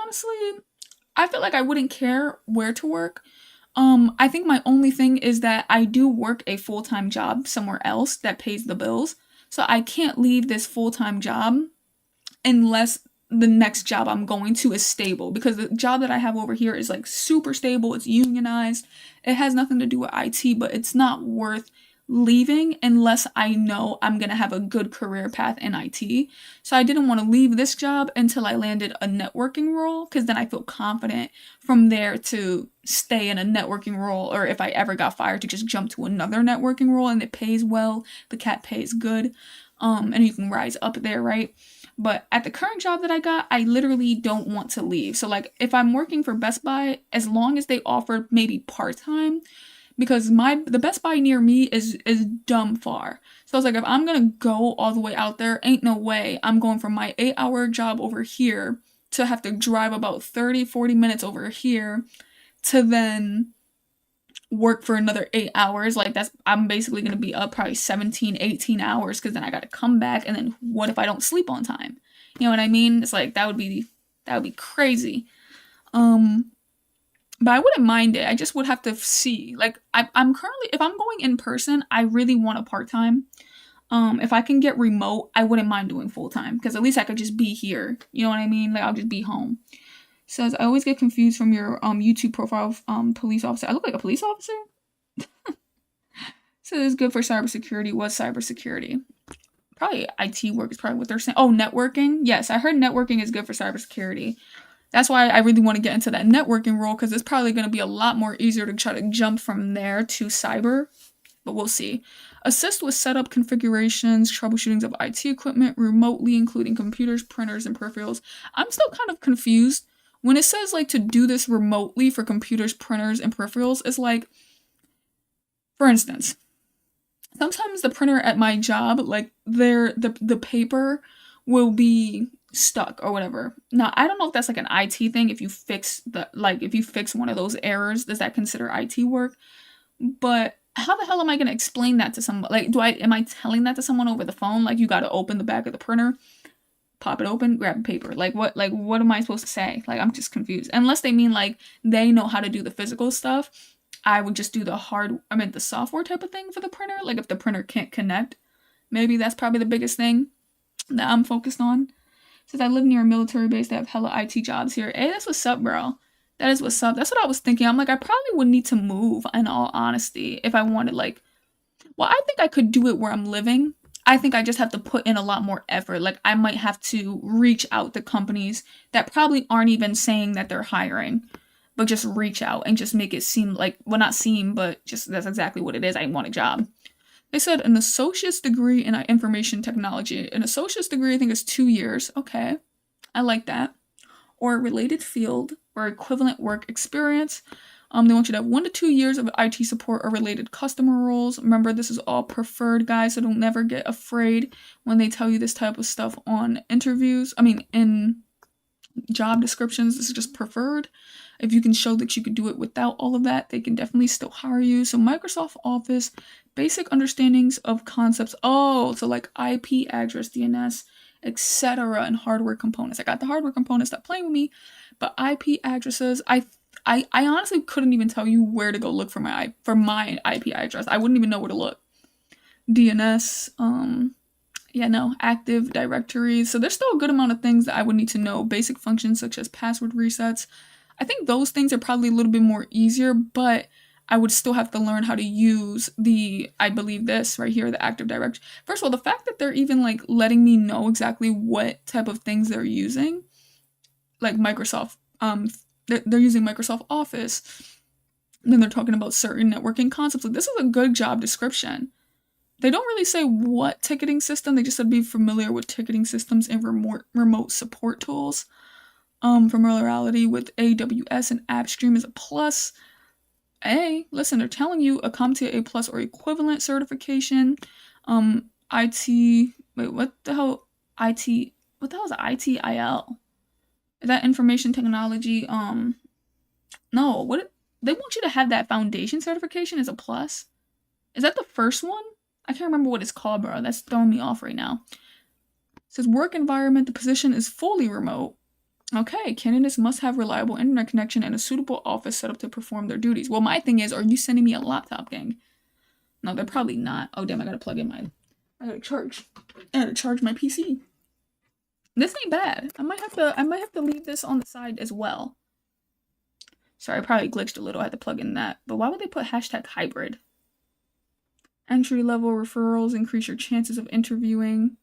feel like I wouldn't care where to work. I think my only thing is that I do work a full-time job somewhere else that pays the bills. So I can't leave this full-time job unless the next job I'm going to is stable, because the job that I have over here is like super stable. It's unionized. It has nothing to do with IT, but it's not worth leaving unless I know I'm going to have a good career path in IT. So I didn't want to leave this job until I landed a networking role, because then I feel confident from there to stay in a networking role, or if I ever got fired to just jump to another networking role and it pays well, the cat pays good, and you can rise up there, right? But at the current job that I got, I literally don't want to leave. So like if I'm working for Best Buy, as long as they offer maybe part-time, because the Best Buy near me is dumb far. So I was like, if I'm gonna go all the way out there, ain't no way I'm going from my 8-hour job over here to have to drive about 30-40 minutes over here to then work for another 8 hours. Like I'm basically gonna be up probably 17-18 hours, because then I gotta come back, and then what if I don't sleep on time? You know what I mean? It's like that would be crazy. But I wouldn't mind it. I just would have to see. Like I'm currently, if I'm going in person, I really want a part-time. If I can get remote, I wouldn't mind doing full-time, because at least I could just be here. You know what I mean? Like I'll just be home. Says, I always get confused from your YouTube profile of police officer. I look like a police officer? Says, good for cybersecurity. What's cybersecurity? Probably IT work is probably what they're saying. Oh, networking? Yes, I heard networking is good for cybersecurity. That's why I really want to get into that networking role, because it's probably going to be a lot more easier to try to jump from there to cyber. But we'll see. Assist with setup configurations, troubleshootings of IT equipment remotely, including computers, printers, and peripherals. I'm still kind of confused. When it says like to do this remotely for computers, printers, and peripherals, it's like, for instance, sometimes the printer at my job, like the paper will be stuck or whatever. Now, I don't know if that's like an IT thing. If you fix one of those errors, does that consider IT work? But how the hell am I going to explain that to someone? Like, am I telling that to someone over the phone? Like, you got to open the back of the printer, pop it open, grab paper. Like what am I supposed to say? Like, I'm just confused. Unless they mean like they know how to do the physical stuff, I would just do the software type of thing for the printer. Like if the printer can't connect, maybe that's probably the biggest thing that I'm focused on. Since I live near a military base, they have hella IT jobs here. Hey, that's what's up, bro. That is what's up. That's what I was thinking. I'm like, I probably would need to move, in all honesty, if I wanted I think I could do it where I'm living. I think I just have to put in a lot more effort. Like, I might have to reach out to companies that probably aren't even saying that they're hiring, but just reach out and just make it seem like, well, not seem, but just that's exactly what it is. I want a job. They said an associate's degree in information technology. An associate's degree, I think, is 2 years. Okay, I like that. Or a related field or equivalent work experience. They want you to have 1 to 2 years of IT support or related customer roles. Remember, this is all preferred, guys, so don't never get afraid when they tell you this type of stuff on interviews. In job descriptions, this is just preferred. If you can show that you could do it without all of that, they can definitely still hire you. So Microsoft Office, basic understandings of concepts. Oh, so like IP address, DNS, etc., and hardware components. I got the hardware components that play with me, but IP addresses, I honestly couldn't even tell you where to go look for my IP address. I wouldn't even know where to look. DNS, Active Directories. So there's still a good amount of things that I would need to know. Basic functions such as password resets. I think those things are probably a little bit more easier, but I would still have to learn how to use I believe this right here, the Active Directory. First of all, the fact that they're even like letting me know exactly what type of things they're using, like Microsoft, they're using Microsoft Office. And then they're talking about certain networking concepts. Like, this is a good job description. They don't really say what ticketing system. They just said be familiar with ticketing systems and remote support tools. Familiarity with AWS and AppStream is a plus. Listen, they're telling you a CompTIA A plus or equivalent certification. What the hell is ITIL? Is that information technology? No, they want you to have that foundation certification as a plus. Is that the first one? I can't remember what it's called, bro. That's throwing me off right now. It says work environment. The position is fully remote. Okay, candidates must have reliable internet connection and a suitable office set up to perform their duties. Well, my thing is, are you sending me a laptop, gang? No, they're probably not. Oh, damn, I gotta plug in I gotta charge my PC. This ain't bad. I might have to leave this on the side as well. Sorry, I probably glitched a little. I had to plug in that. But why would they put #hybrid? Entry-level referrals increase your chances of interviewing.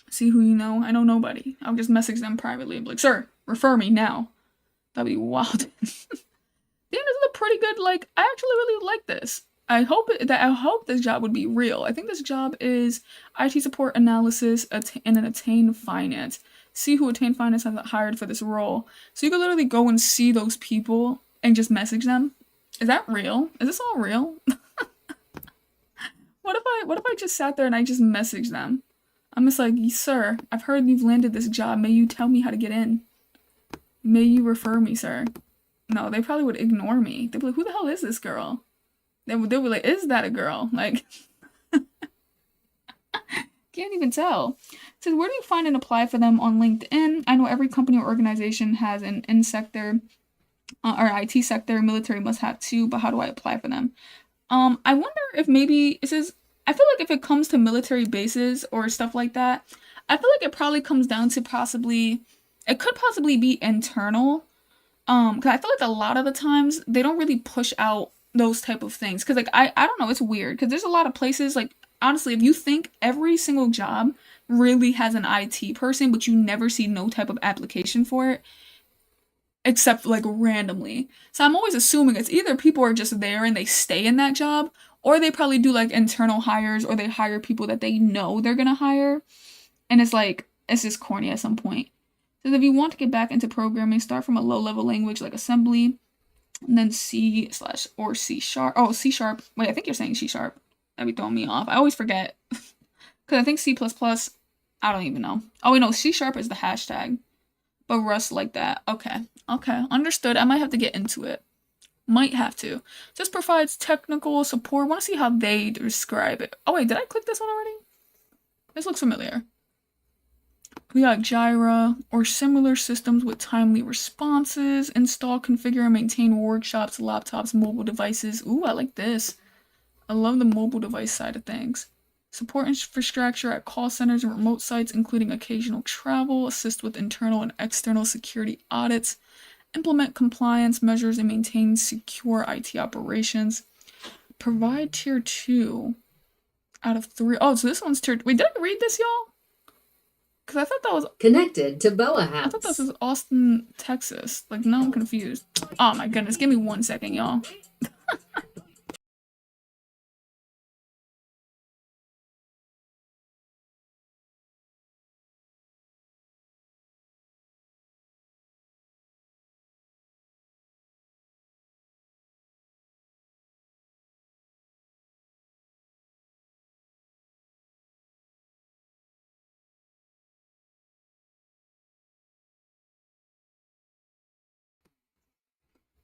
See who you know. I know nobody. I'll just message them privately and be like, sir, refer me now. That'd be wild. Damn, this is a pretty good, I actually really like this. I hope this job would be real. I think this job is IT support analysis and an Attain Finance. See who Attain Finance has hired for this role. So you can literally go and see those people and just message them. Is that real? Is this all real? What if I just sat there and I just messaged them? I'm just like, sir, I've heard you've landed this job. May you tell me how to get in? May you refer me, sir? No, they probably would ignore me. They'd be like, who the hell is this girl? They would be like, is that a girl? Like, can't even tell. It says, where do you find and apply for them on LinkedIn? I know every company or organization has an in-sector or IT sector. Military must have too, but how do I apply for them? I wonder if maybe it says, I feel like if it comes to military bases or stuff like that, I feel like it probably comes down to it could possibly be internal. Cause I feel like a lot of the times they don't really push out those type of things. Cause I don't know, it's weird. Cause there's a lot of places, honestly, if you think every single job really has an IT person, but you never see no type of application for it, except randomly. So I'm always assuming it's either people are just there and they stay in that job, or they probably do internal hires, or they hire people that they know they're gonna hire. And it's just corny at some point. So if you want to get back into programming, start from a low-level language like assembly, and then C/or C#. Oh, C#. Wait, I think you're saying C#. That'd be throwing me off. I always forget. Because I think C++, I don't even know. Oh, wait, no, C# is the hashtag. But Rust like that. Okay, understood. I might have to get into it. Might have to. Just provides technical support. I want to see how they describe it. Oh, wait, did I click this one already? This looks familiar. We got Jira or similar systems with timely responses. Install, configure, and maintain workshops, laptops, mobile devices. Ooh, I like this. I love the mobile device side of things. Support infrastructure at call centers and remote sites, including occasional travel. Assist with internal and external security audits. Implement compliance measures and maintain secure IT operations. Provide tier 2 out of 3. Oh, so this one's tier... Wait, did I read this, y'all? Because I thought that was... Connected to Boa House. I thought this was Austin, Texas. Now I'm confused. Oh my goodness. Give me 1 second, y'all.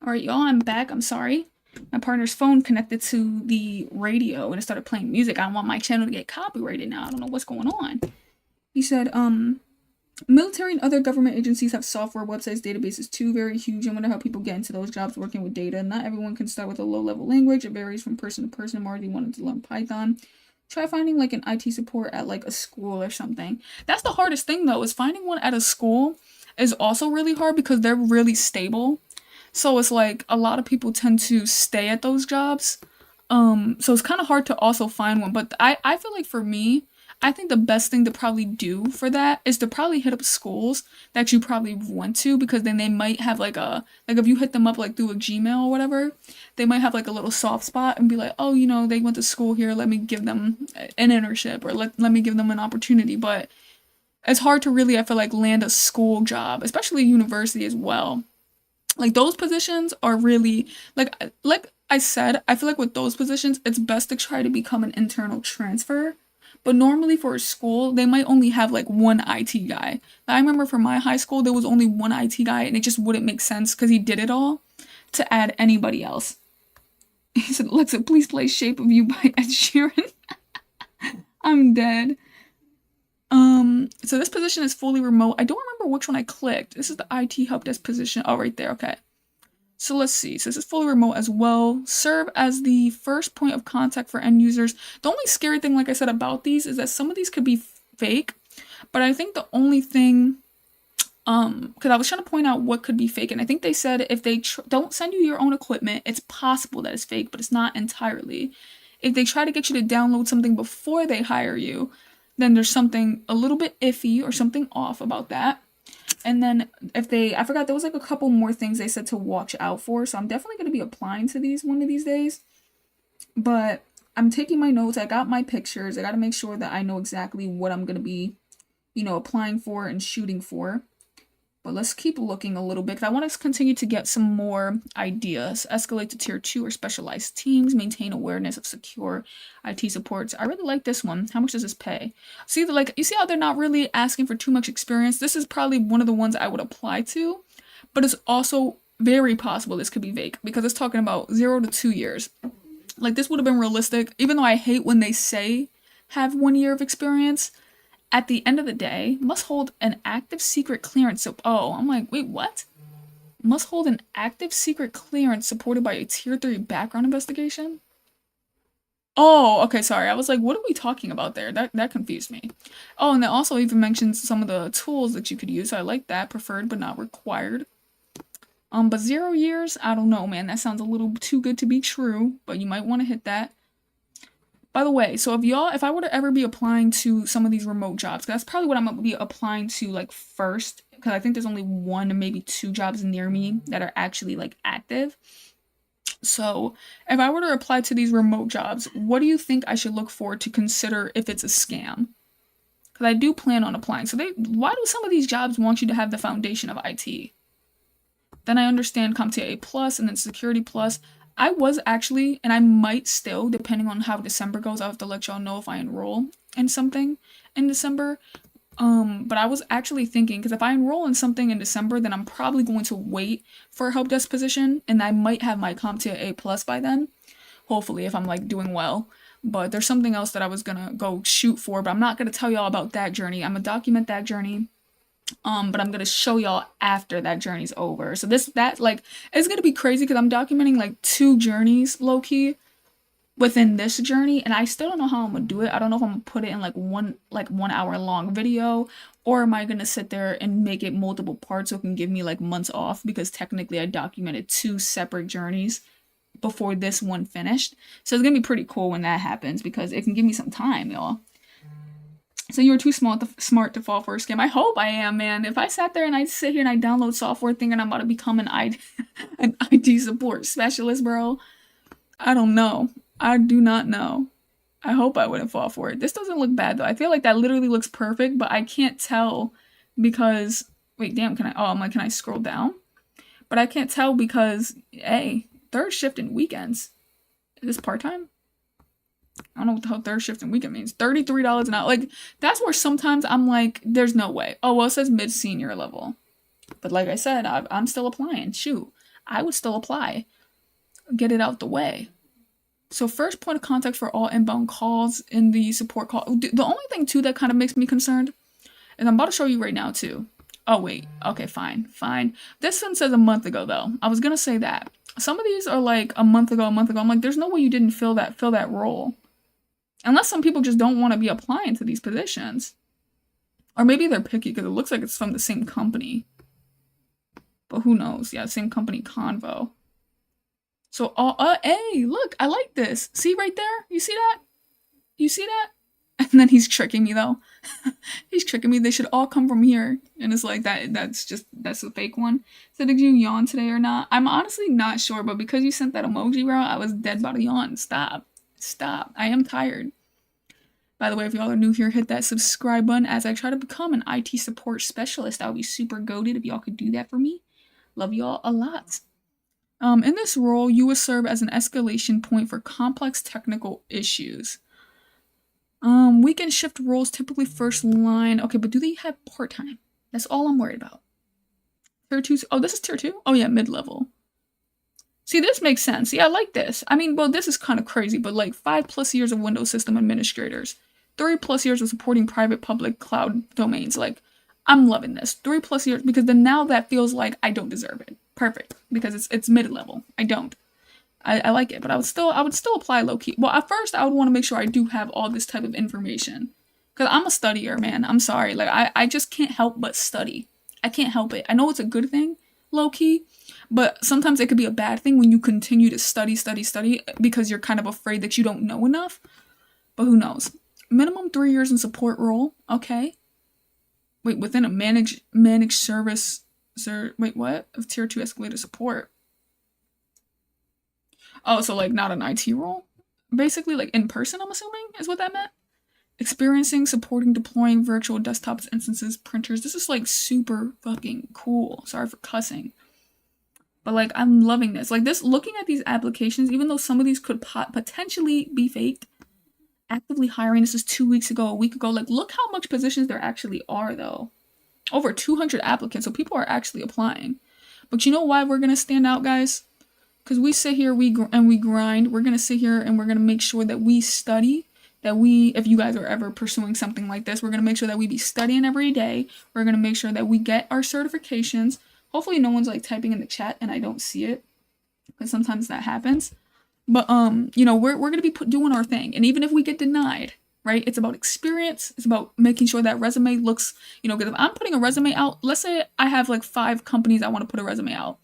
Alright, y'all, I'm back. I'm sorry. my partner's phone connected to the radio and it started playing music. I don't want my channel to get copyrighted now. I don't know what's going on. He said, military and other government agencies have software, websites, databases too. Very huge. I wonder how people get into those jobs working with data. Not everyone can start with a low-level language. It varies from person to person. I'm already wanting to learn Python. Try finding like an IT support at like a school or something. That's the hardest thing though, is finding one at a school is also really hard because they're really stable. So it's like a lot of people tend to stay at those jobs. So it's kind of hard to also find one. But I feel like for me, I think the best thing to probably do for that is to probably hit up schools that you probably went to, because then they might have like like if you hit them up like through a Gmail or whatever, they might have like a little soft spot and be like, oh, you know, they went to school here, let me give them an internship, or let me give them an opportunity. But it's hard to really, I feel like, land a school job, especially university as well. Like those positions are really like I said, I feel like with those positions, it's best to try to become an internal transfer. But normally for a school, they might only have like one IT guy. I remember for my high school, there was only one IT guy, and it just wouldn't make sense because he did it all to add anybody else. He said, Alexa, please play Shape of You by Ed Sheeran. I'm dead. So this position is fully remote. I don't remember which one I clicked. This is the IT help desk position. Oh, right there. Okay. So let's see. So this is fully remote as well. Serve as the first point of contact for end users. The only scary thing, like I said, about these is that some of these could be fake. But I think the only thing, because I was trying to point out what could be fake, and I think they said if they don't send you your own equipment, it's possible that it's fake, but it's not entirely. If they try to get you to download something before they hire you, then there's something a little bit iffy or something off about that. And then if I forgot, there was like a couple more things they said to watch out for. So I'm definitely going to be applying to these one of these days. But I'm taking my notes. I got my pictures. I got to make sure that I know exactly what I'm going to be, applying for and shooting for. But let's keep looking a little bit, because I want to continue to get some more ideas. Escalate to tier 2 or specialized teams. Maintain awareness of secure IT supports. I really like this one. How much does this pay? See, you see how they're not really asking for too much experience? This is probably one of the ones I would apply to, but it's also very possible this could be fake, because it's talking about 0 to 2 years. Like, this would have been realistic, even though I hate when they say have 1 year of experience. At the end of the day, must hold an active secret clearance. So, I'm like, wait, what? Must hold an active secret clearance supported by a tier 3 background investigation? Oh, okay, sorry. I was like, what are we talking about there? That confused me. Oh, and it also even mentions some of the tools that you could use. I like that. Preferred but not required. But 0 years? I don't know, man. That sounds a little too good to be true, but you might want to hit that. By the way, so if I were to ever be applying to some of these remote jobs, 'cause that's probably what I'm gonna be applying to like first, because I think there's only 1 or maybe 2 jobs near me that are actually like active. So if I were to apply to these remote jobs, what do you think I should look for to consider if it's a scam? Because I do plan on applying. So why do some of these jobs want you to have the foundation of IT? Then I understand CompTIA A+ and then Security Plus. I was actually, and I might still, depending on how December goes, I'll have to let y'all know if I enroll in something in December. But I was actually thinking, because if I enroll in something in December, then I'm probably going to wait for a help desk position, and I might have my CompTIA A+ by then, hopefully, if I'm like doing well. But there's something else that I was gonna go shoot for, but I'm not gonna tell y'all about that journey. I'm gonna document that journey. But I'm gonna show y'all after that journey's over. So it's gonna be crazy because I'm documenting like 2 journeys low-key within this journey, and I still don't know how I'm gonna do it. I don't know if I'm gonna put it in like 1 hour long video, or am I gonna sit there and make it multiple parts so it can give me like months off, because technically I documented 2 separate journeys before this one finished. So it's gonna be pretty cool when that happens, because it can give me some time, y'all. So you were too smart to fall for a scam. I hope I am, man. If I sat there and I sit here and I download software thinking I'm about to become an IT support specialist, bro, I don't know. I do not know. I hope I wouldn't fall for it. This doesn't look bad, though. I feel like that literally looks perfect, but I can't tell because... Wait, damn, can I scroll down? But I can't tell because, hey, 3rd shift and weekends. Is this part-time? I don't know what the hell 3rd shift and weekend means. $33 an hour. Like, that's where sometimes I'm like, there's no way. Oh, well, it says mid-senior level. But like I said, I'm still applying. Shoot, I would still apply. get it out the way. So first point of contact for all inbound calls in the support call. The only thing too that kind of makes me concerned, and I'm about to show you right now too. Oh wait, okay, fine. This one says a month ago though. I was gonna say that. Some of these are like a month ago. I'm like, there's no way you didn't fill that role. Unless some people just don't want to be applying to these positions. Or maybe they're picky because it looks like it's from the same company. But who knows? Yeah, same company convo. So, hey, look, I like this. See right there? You see that? You see that? And then he's tricking me though. He's tricking me. They should all come from here. And it's like that's a fake one. So did you yawn today or not? I'm honestly not sure, but because you sent that emoji, bro, I was dead about to yawn. Stop. I am tired. By the way, if y'all are new here, hit that subscribe button as I try to become an IT support specialist. I would be super goated if y'all could do that for me. Love y'all a lot. In this role, you will serve as an escalation point for complex technical issues. Weekend shift roles, typically first line. Okay, but do they have part-time? That's all I'm worried about. Tier 2. Oh, this is tier 2? Oh yeah, mid-level. See, this makes sense. Yeah, I like this. I mean, well, this is kind of crazy, but like 5+ years of Windows system administrators. 3+ years of supporting private public cloud domains. Like, I'm loving this. 3+ years, because then now that feels like I don't deserve it. Perfect. Because it's mid-level. I don't. I like it, but I would still apply low-key. Well, at first, I would want to make sure I do have all this type of information. Because I'm a studier, man. I'm sorry. Like, I just can't help but study. I can't help it. I know it's a good thing, low-key, but sometimes it could be a bad thing when you continue to study because you're kind of afraid that you don't know enough. But who knows? Minimum 3 years in support role. Okay. Wait, within a managed service. Wait, what? Of tier 2 escalator support. Oh, so like not an IT role? Basically like in person, I'm assuming, is what that meant? Experiencing, supporting, deploying virtual desktops, instances, printers. This is like super fucking cool. Sorry for cussing. But like, I'm loving this. Like this, looking at these applications, even though some of these could potentially be faked, actively hiring, this is 2 weeks ago, a week ago. Like, look how much positions there actually are though. Over 200 applicants, so people are actually applying. But you know why we're gonna stand out, guys? Because we sit here, we grind. We're gonna sit here and we're gonna make sure that we study. If you guys are ever pursuing something like this, we're gonna make sure that we be studying every day. We're gonna make sure that we get our certifications. Hopefully, no one's like typing in the chat and I don't see it, because sometimes that happens. But you know, we're gonna be doing our thing, and even if we get denied, right? It's about experience. It's about making sure that resume looks, you know, because if I'm putting a resume out, let's say I have like 5 companies I want to put a resume out.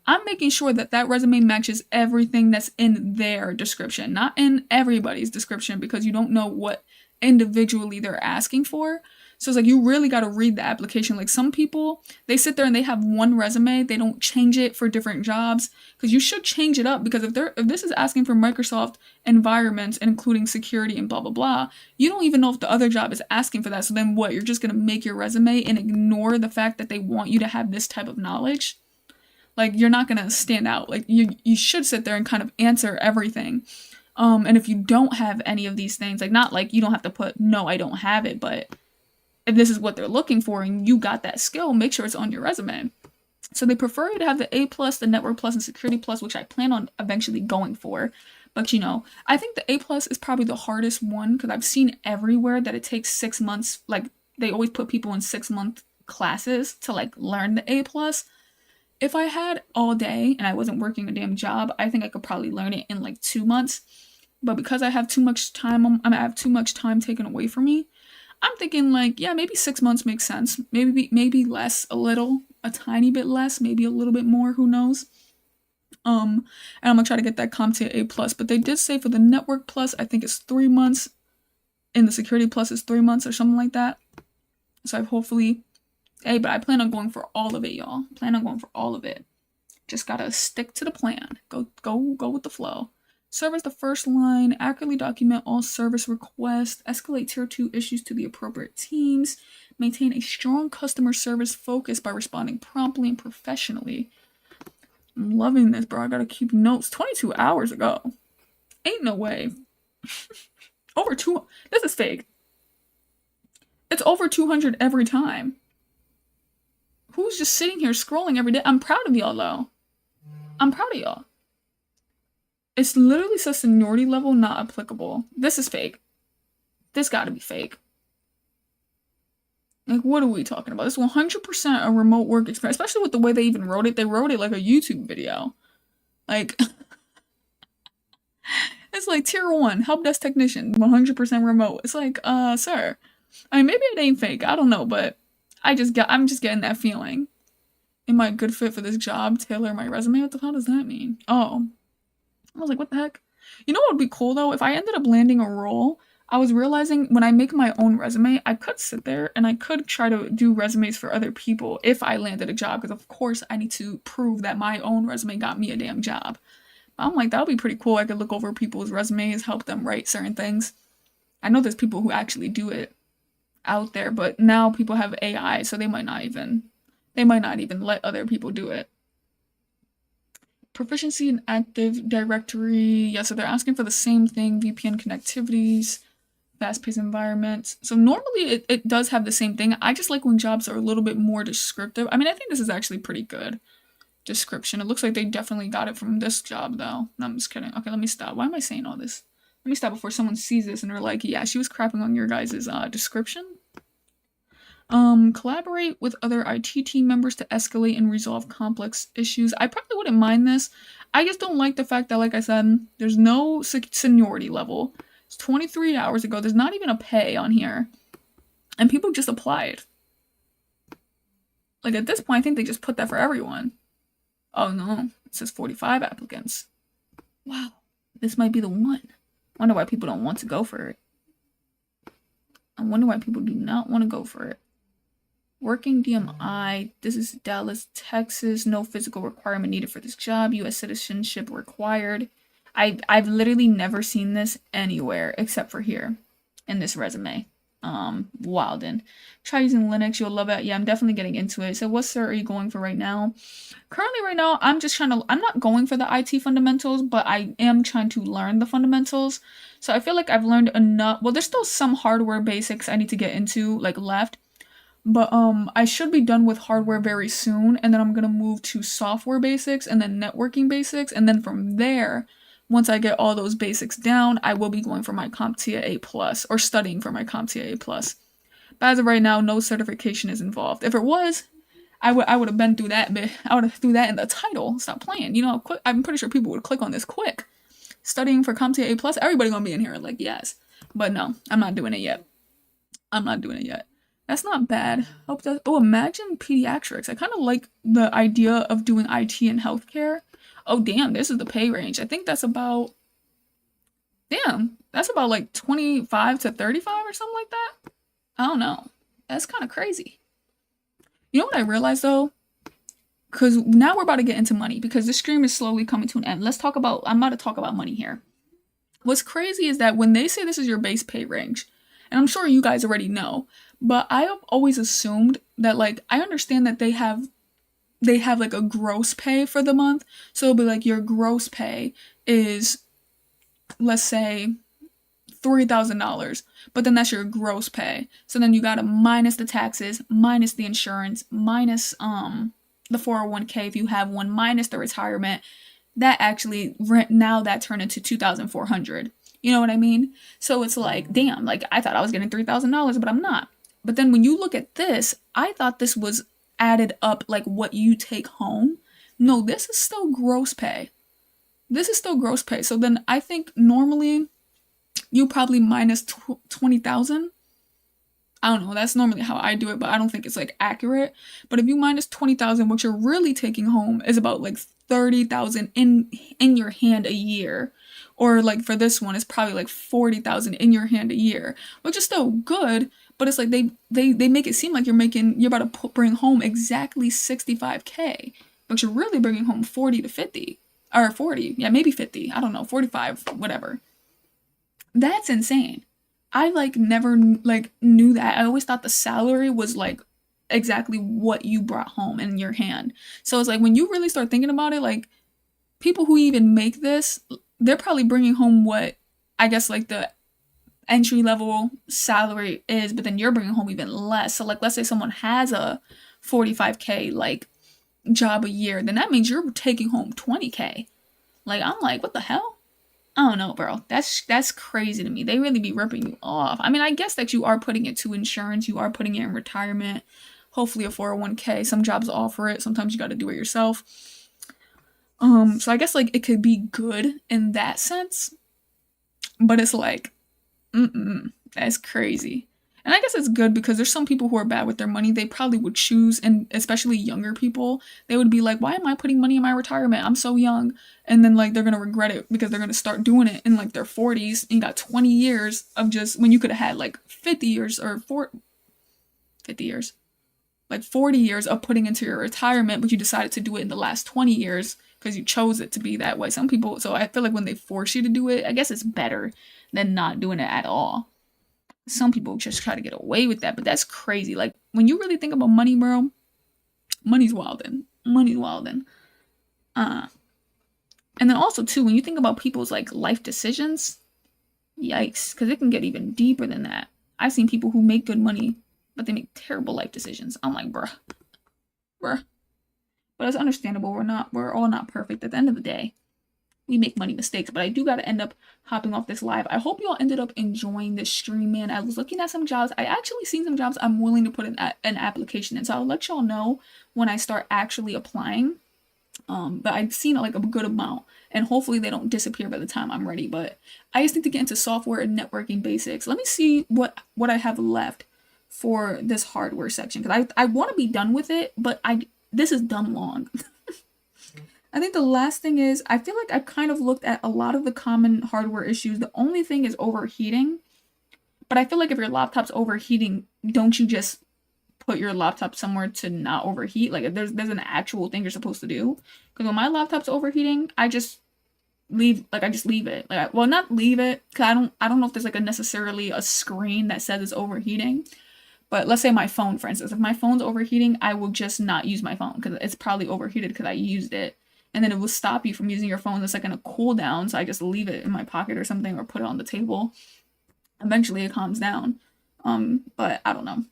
I'm making sure that that resume matches everything that's in their description, not in everybody's description, because you don't know what individually they're asking for. So it's like, you really got to read the application. Like some people, they sit there and they have one resume. They don't change it for different jobs, because you should change it up, because if this is asking for Microsoft environments, including security and blah, blah, blah, you don't even know if the other job is asking for that. So then what? You're just going to make your resume and ignore the fact that they want you to have this type of knowledge? Like, you're not going to stand out. Like, you should sit there and kind of answer everything. And if you don't have any of these things, like, not like you don't have to put, no, I don't have it, but if this is what they're looking for and you got that skill, make sure it's on your resume. So they prefer you to have the A+, the Network Plus, and Security Plus, which I plan on eventually going for. But, you know, I think the A+ is probably the hardest one, because I've seen everywhere that it takes 6 months. Like, they always put people in 6-month classes to, like, learn the A+. If I had all day and I wasn't working a damn job, I think I could probably learn it in like 2 months. But because I have too much time, I have too much time taken away from me, I'm thinking like, yeah, maybe 6 months makes sense. Maybe less, a tiny bit less, maybe a little bit more, who knows? And I'm gonna try to get that CompTIA A+. But they did say for the Network Plus, I think it's 3 months, and the Security Plus is 3 months or something like that. So I've hopefully... Hey, but I plan on going for all of it, y'all. Plan on going for all of it. Just gotta stick to the plan. Go with the flow. Serve as the first line. Accurately document all service requests. Escalate tier 2 issues to the appropriate teams. Maintain a strong customer service focus by responding promptly and professionally. I'm loving this, bro. I gotta keep notes. 22 hours ago. Ain't no way. Over 2... This is fake. It's over 200 every time. Who's just sitting here scrolling every day? I'm proud of y'all, though. I'm proud of y'all. It's literally says seniority level not applicable. This is fake. This gotta be fake. Like, what are we talking about? It's 100% a remote work experience, especially with the way they even wrote it. They wrote it like a YouTube video. Like, it's like tier 1, help desk technician, 100% remote. It's like, sir. I mean, maybe it ain't fake. I don't know, but I'm just getting that feeling. Am I a good fit for this job? Tailor my resume? What the hell does that mean? Oh. I was like, what the heck? You know what would be cool though? If I ended up landing a role, I was realizing when I make my own resume, I could sit there and I could try to do resumes for other people if I landed a job, because of course I need to prove that my own resume got me a damn job. But I'm like, that would be pretty cool. I could look over people's resumes, help them write certain things. I know there's people who actually do it out there, but now people have AI, so they might not even let other people do it. Proficiency in Active Directory. Yeah, so they're asking for the same thing, VPN connectivities, fast-paced environments. So normally it does have the same thing. I just like when jobs are a little bit more descriptive. I mean, I think this is actually pretty good description. It looks like they definitely got it from this job, though. No, I'm just kidding. Okay, let me stop. Why am I saying all this? Let me stop before someone sees this and they're like, yeah, she was crapping on your guys' description. Collaborate with other IT team members to escalate and resolve complex issues. I probably wouldn't mind this. I just don't like the fact that, like I said, there's no seniority level. It's 23 hours ago. There's not even a pay on here. And people just applied. Like, at this point, I think they just put that for everyone. Oh, no. It says 45 applicants. Wow. This might be the one. I wonder why people don't want to go for it. I wonder why people do not want to go for it. Working DMI, this is Dallas, Texas. No physical requirement needed for this job. U.S. citizenship required. I've literally never seen this anywhere except for here in this resume. Walden. Try using Linux, you'll love it. Yeah, I'm definitely getting into it. So what cert are you going for right now? Currently right now, I'm not going for the IT fundamentals, but I am trying to learn the fundamentals. So I feel like I've learned enough. Well, there's still some hardware basics I need to get into, like, left. But I should be done with hardware very soon, and then I'm gonna move to software basics and then networking basics, and then from there, once I get all those basics down, I will be going for my CompTIA A+, or studying for my CompTIA A+. But as of right now, no certification is involved. If it was, I would have been through that bit. I would have threw that in the title. Stop playing. You know, I'm pretty sure people would click on this quick. Studying for CompTIA A+, everybody gonna be in here like, yes. But no, I'm not doing it yet. That's not bad. Oh, imagine pediatrics. I kind of like the idea of doing IT and healthcare. Oh, damn, this is the pay range. I think that's about like 25 to 35 or something like that. I don't know. That's kind of crazy. You know what I realized though? Because now we're about to get into money because the stream is slowly coming to an end. I'm about to talk about money here. What's crazy is that when they say this is your base pay range, and I'm sure you guys already know, but I have always assumed that, like, I understand that they have like a gross pay for the month. So it'll be like your gross pay is, let's say, $3,000, but then that's your gross pay. So then you gotta minus the taxes, minus the insurance, minus the 401k if you have one, minus the retirement. That actually now that turned into $2,400. You know what I mean? So it's like, damn, like I thought I was getting $3,000, but I'm not. But then when you look at this, I thought this was added up like what you take home. No, this is still gross pay. So then I think normally you probably minus 20,000. I don't know. That's normally how I do it, but I don't think it's like accurate. But if you minus 20,000, what you're really taking home is about like 30,000 in your hand a year. Or like for this one, it's probably like 40,000 in your hand a year, which is still good. But it's like they make it seem like you're about to bring home exactly 65K, but you're really bringing home 40 to 50 or 40. Yeah, maybe 50. I don't know, 45, whatever. That's insane. I like never like knew that. I always thought the salary was like exactly what you brought home in your hand. So it's like when you really start thinking about it, like people who even make this, they're probably bringing home what I guess like the entry level salary is, but then you're bringing home even less. So like let's say someone has a 45K like job a year, then that means you're taking home 20K. Like I'm like, what the hell? I don't know, bro. That's crazy to me. They really be ripping you off. I mean, I guess that you are putting it to insurance, you are putting it in retirement, hopefully a 401k. Some jobs offer it. Sometimes you got to do it yourself. So I guess like it could be good in that sense, but it's like, that's crazy. And I guess it's good because there's some people who are bad with their money. They probably would choose, and especially younger people, they would be like, why am I putting money in my retirement? I'm so young. And then like they're gonna regret it because they're gonna start doing it in like their 40s and got 20 years of just when you could have had like 50 years or 50 years, like 40 years of putting into your retirement, but you decided to do it in the last 20 years because you chose it to be that way. Some people, so I feel like when they force you to do it, I guess it's better than not doing it at all. Some people just try to get away with that, but that's crazy. Like when you really think about money, bro, money's wildin'. Money's wildin'. And then also too, when you think about people's like life decisions, yikes, because it can get even deeper than that. I've seen people who make good money, but they make terrible life decisions. I'm like, bruh. But it's understandable. We're all not perfect. At the end of the day, we make money mistakes. But I do gotta end up hopping off this live. I hope you all ended up enjoying this stream, man. I was looking at some jobs. I actually seen some jobs I'm willing to put an application in. So I'll let y'all know when I start actually applying. But I've seen like a good amount, and hopefully they don't disappear by the time I'm ready. But I just need to get into software and networking basics. Let me see what I have left for this hardware section, because I want to be done with it, but this is dumb long. I think the last thing is, I feel like I've kind of looked at a lot of the common hardware issues. The only thing is overheating. But I feel like if your laptop's overheating, don't you just put your laptop somewhere to not overheat? Like there's an actual thing you're supposed to do. Because when my laptop's overheating, I just leave it. Like, well, not leave it, because I don't know if there's like necessarily a screen that says it's overheating. But let's say my phone, for instance, if my phone's overheating, I will just not use my phone because it's probably overheated because I used it. And then it will stop you from using your phone. It's like in a cool down, so I just leave it in my pocket or something, or put it on the table. Eventually it calms down. But I don't know.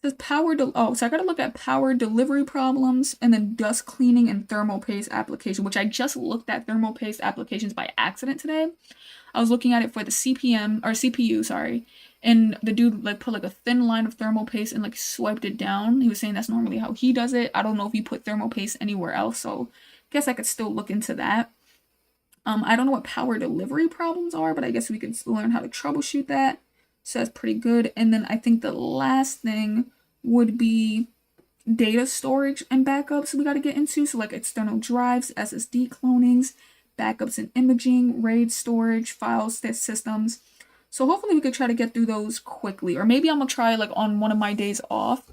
It says so I gotta look at power delivery problems, and then dust cleaning and thermal paste application, which I just looked at thermal paste applications by accident today. I was looking at it for the CPU, sorry. And the dude like put like a thin line of thermal paste and like swiped it down. He was saying that's normally how he does it. I don't know if he put thermal paste anywhere else, so I guess I could still look into that. I don't know what power delivery problems are, but I guess we could learn how to troubleshoot that. So that's pretty good. And then I think the last thing would be data storage and backups we got to get into. So like external drives, SSD clonings, backups and imaging, RAID storage, file systems. So hopefully we could try to get through those quickly. Or maybe I'm going to try like on one of my days off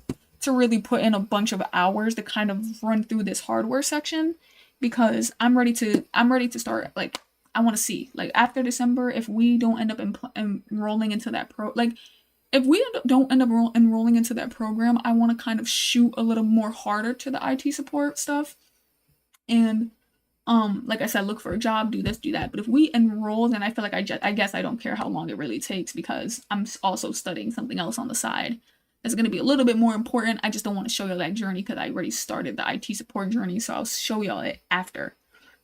to really put in a bunch of hours to kind of run through this hardware section, because I'm ready to start. Like I want to see like after December, if we don't end up enrolling into that if we don't end up enrolling into that program, I want to kind of shoot a little more harder to the IT support stuff. And like I said, look for a job, do this, do that. But if we enroll, then I feel like I guess I don't care how long it really takes, because I'm also studying something else on the side that's going to be a little bit more important. I just don't want to show y'all that journey because I already started the IT support journey, so I'll show y'all it after.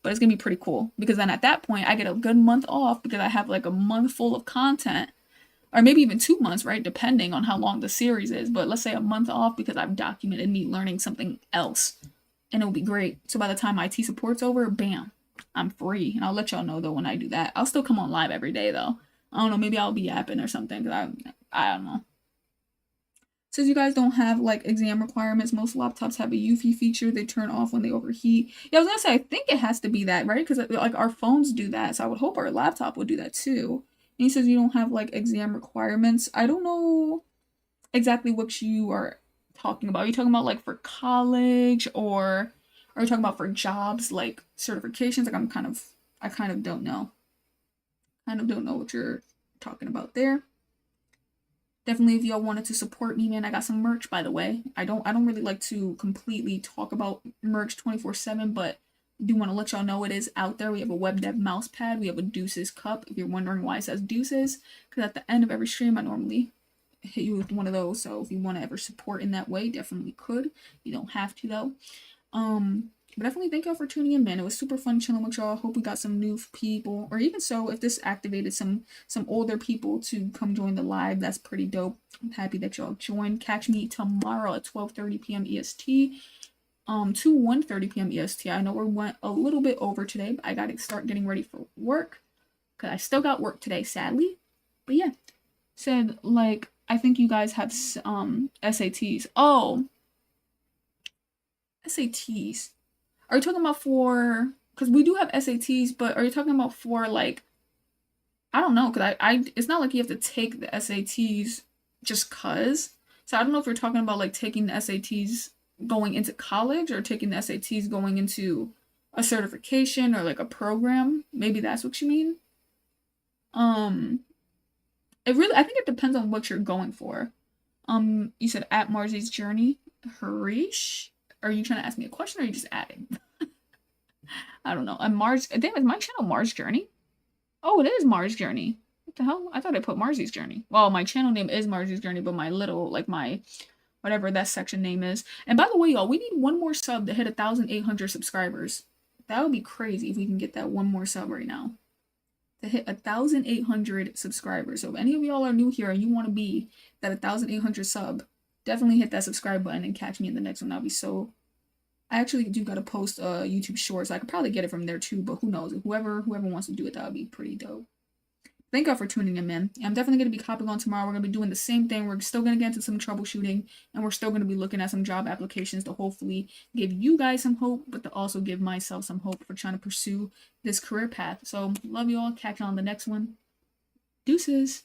But it's going to be pretty cool, because then at that point I get a good month off, because I have like a month full of content, or maybe even 2 months, right? Depending on how long the series is. But let's say a month off because I've documented me learning something else. And it'll be great. So by the time IT support's over, bam, I'm free. And I'll let y'all know though when I do that. I'll still come on live every day though. I don't know, maybe I'll be yapping or something, because I don't know. Since you guys don't have like exam requirements, most laptops have a UV feature. They turn off when they overheat. Yeah, I was gonna say, I think it has to be that, right? Because like our phones do that. So I would hope our laptop would do that too. And he says you don't have like exam requirements. I don't know exactly what you are talking about. Are you talking about like for college, or are you talking about for jobs like certifications? Like I kind of don't know. Kind of don't know what you're talking about there. Definitely, if y'all wanted to support me, man, I got some merch, by the way. I don't really like to completely talk about merch 24/7, but I do want to let y'all know it is out there. We have a web dev mouse pad. We have a Deuces cup. If you're wondering why it says Deuces, because at the end of every stream, I normally hit you with one of those. So if you want to ever support in that way, definitely could. You don't have to though. But definitely thank y'all for tuning in, man. It was super fun chilling with y'all. Hope we got some new people, or even so, if this activated some older people to come join the live, that's pretty dope. I'm happy that y'all joined. Catch me tomorrow at 12:30 p.m. EST, to 1:30 p.m. EST. I know we went a little bit over today, but I gotta start getting ready for work because I still got work today, sadly. But yeah, said like I think you guys have SATs. Oh, SATs. Are you talking about for, because we do have SATs, but are you talking about for like, I don't know, because it's not like you have to take the SATs just cause. So I don't know if you're talking about like taking the SATs going into college or taking the SATs going into a certification or like a program. Maybe that's what you mean. I think it depends on what you're going for. You said at Marzi's Journey, Harish. Are you trying to ask me a question or are you just adding? I don't know. Mars. Damn, is my channel Mars Journey? Oh, it is Mars Journey. What the hell? I thought I put Marzi's Journey. Well, my channel name is Marzi's Journey, but my little, like my, whatever that section name is. And by the way, y'all, we need one more sub to hit 1,800 subscribers. That would be crazy if we can get that one more sub right now. To hit 1,800 subscribers. So if any of y'all are new here and you want to be that 1,800 sub, definitely hit that subscribe button and catch me in the next one. That'll be so. I actually do gotta post YouTube Shorts. I could probably get it from there too, but who knows? Whoever wants to do it, that would be pretty dope. Thank y'all for tuning in, man. I'm definitely gonna be hopping on tomorrow. We're gonna be doing the same thing. We're still gonna get into some troubleshooting, and we're still gonna be looking at some job applications to hopefully give you guys some hope, but to also give myself some hope for trying to pursue this career path. So love y'all. Catch you on the next one. Deuces.